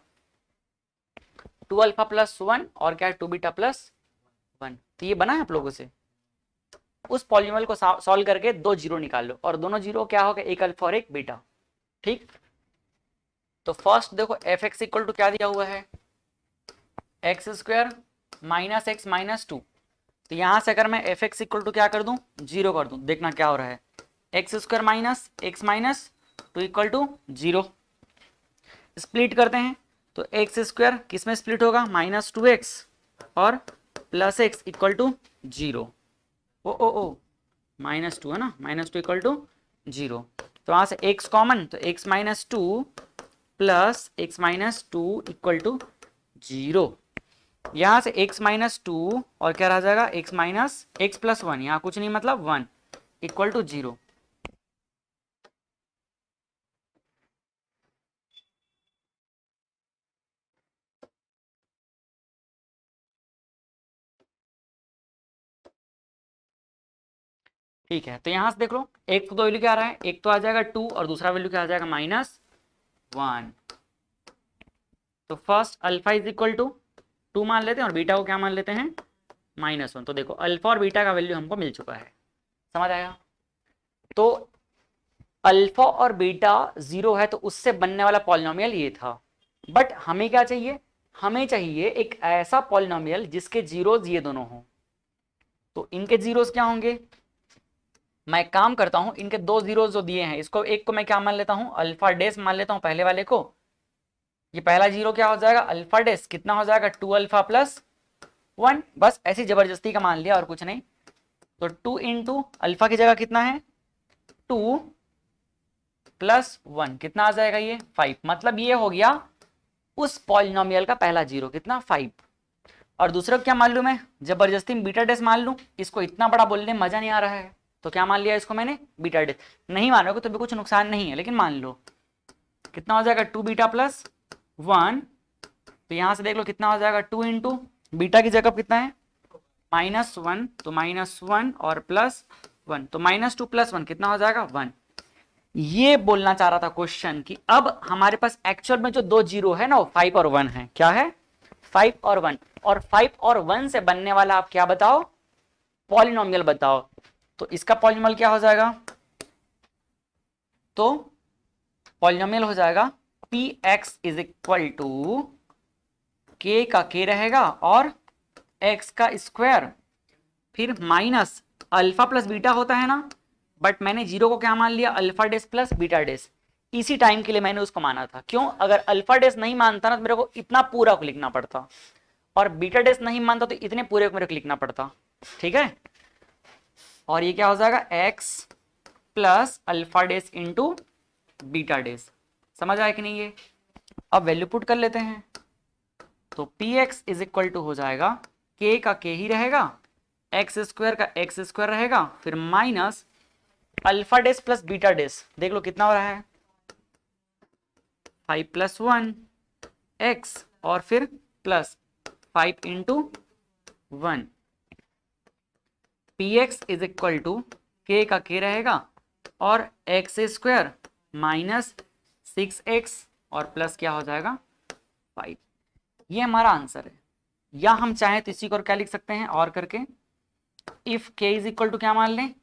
S1: two alpha plus one और क्या है टू बीटा प्लस वन। तो ये बना है आप लोगों से, उस पॉलिनोमियल को सॉल्व करके दो जीरो निकाल लो, और दोनों जीरो क्या होगा, एक अल्फा और एक बीटा। ठीक, तो फर्स्ट देखो एफ एक्स इक्वल टू क्या दिया हुआ है, x square minus x minus to. तो यहां से अगर मैं एफ एक्स इक्वल टू क्या कर दूं, जीरो कर दूं, देखना क्या हो रहा है, x square minus x minus two equal to zero. Split करते हैं तो एक्स स्क्वायर किस में स्प्लिट होगा, माइनस टू एक्स और plus x equal to zero. ओ माइनस टू है ना, minus two equal to zero. तो वहां से एक्स कॉमन, तो x minus two plus x minus two equal to zero. यहां से x माइनस टू और क्या रह जाएगा, x minus x plus one, यहाँ कुछ नहीं मतलब वन इक्वल टू जीरो। ठीक है, तो यहां से देख लो, एक तो वैल्यू क्या आ रहा है, एक तो आ जाएगा टू और दूसरा वैल्यू क्या आ जाएगा माइनस वन। तो first alpha is equal to two मान लेते हैं और बीटा को क्या मान लेते हैं, माइनस वन। तो देखो अल्फा और बीटा का वैल्यू हमको मिल चुका है, समझ आया। तो अल्फा और बीटा जीरो है तो उससे बनने वाला पॉलिनोमियल ये था। बट हमें क्या चाहिए, हमें चाहिए एक ऐसा पॉलिनोमियल जिसके जीरोज ये दोनों हों। तो इनके जीरोज क्या होंगे, मैं काम करता हूं, इनके दो जीरोज जो दिए हैं, इसको एक को मैं क्या मान लेता हूं, अल्फा डेस मान लेता हूं पहले वाले को। ये पहला जीरो क्या हो जाएगा, अल्फा डेस कितना हो जाएगा, टू अल्फा प्लस वन। बस ऐसी जबरदस्ती का मान लिया और कुछ नहीं। तो टू इंटू अल्फा की जगह कितना है, टू प्लस वन, कितना आ जाएगा ये फाइव। मतलब ये हो गया उस पॉलिनोमियल का पहला जीरो, कितना फाइव। और दूसरा क्या मान लूं मैं, जबरदस्ती में बीटा डेस मान लूं, इसको इतना बड़ा बोलने में मजा नहीं आ रहा है तो क्या मान लिया इसको मैंने, बीटा डेस। नहीं मानोगे तो भी कुछ नुकसान नहीं है, लेकिन मान लो कितना हो जाएगा, टू बीटा प्लस वन। तो यहां से देख लो कितना हो जाएगा, टू इंटू बीटा की जगह कितना है माइनस वन, तो माइनस वन और प्लस वन, तो माइनस टू प्लस वन कितना हो जाएगा वन। ये बोलना चाह रहा था क्वेश्चन कि अब हमारे पास एक्चुअल में जो दो जीरो है ना वो फाइव और वन है, क्या है फाइव और वन। और फाइव और वन से बनने वाला आप क्या बताओ, पॉलिनोमियल बताओ। तो इसका पॉलिनोमियल क्या हो जाएगा, तो पॉलिनोमियल हो जाएगा p x is equal to k का के रहेगा और एक्स का स्क्वायर, फिर माइनस अल्फा प्लस बीटा होता है ना, बट मैंने जीरो को क्या मान लिया, अल्फा डेस प्लस बीटा डेस। इसी टाइम के लिए मैंने उसको माना था, क्यों, अगर अल्फा डेस नहीं मानता ना तो मेरे को इतना पूरा को लिखना पड़ता, और बीटा डेस नहीं मानता तो इतने पूरे को मेरे को लिखना पड़ता। ठीक है, और ये क्या हो जाएगा, एक्स प्लस अल्फा डेस इंटू बीटा डेस। समझ आया कि नहीं ये। अब वैल्यू पुट कर लेते हैं, तो p x is equal to हो जाएगा के का के ही रहेगा, एक्स स्क्वायर का एक्स स्क्वायर रहेगा, फिर minus alpha dash plus beta dash, देख लो कितना हो रहा है, फाइव प्लस वन एक्स और फिर plus five into one. P x is equal to k का के रहेगा और x square minus six x और प्लस क्या हो जाएगा फाइव। ये हमारा आंसर है। या हम चाहें तो इसी को क्या लिख सकते हैं और करके, इफ के इज इक्वल टू क्या मान लें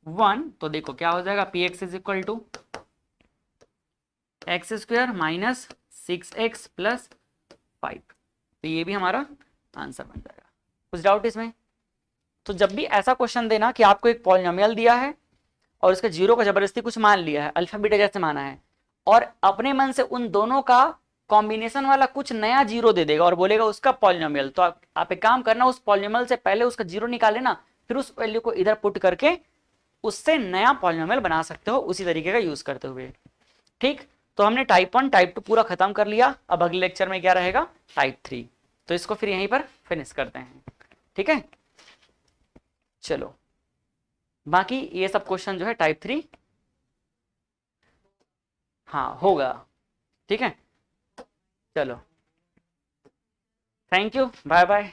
S1: वन, तो देखो क्या हो जाएगा, p x is equal to x square minus six x plus five. तो ये भी हमारा आंसर बन जाएगा। कुछ डाउट इसमें। तो जब भी ऐसा क्वेश्चन देना कि आपको एक पॉलिनोमियल दिया है और उसके जीरो को जबरदस्ती कुछ मान लिया है, अल्फा बीटा जैसे माना है, और अपने मन से उन दोनों का कॉम्बिनेशन वाला कुछ नया जीरो दे देगा और बोलेगा उसका पॉलिनोमियल, तो आप एक काम करना, उस पॉलिनोमियल से पहले उसका जीरो निकाल लेना, फिर उस वैल्यू को इधर पुट करके उससे नया पॉलिनोमियल बना सकते हो उसी तरीके का यूज करते हुए। ठीक, तो हमने टाइप 1 टाइप 2 पूरा खत्म कर लिया। अब अगले लेक्चर में क्या रहेगा, टाइप 3। तो इसको फिर यहीं पर फिनिश करते हैं। ठीक है, चलो बाकी ये सब क्वेश्चन जो है टाइप 3 हाँ होगा। ठीक है, चलो थैंक यू, बाय बाय।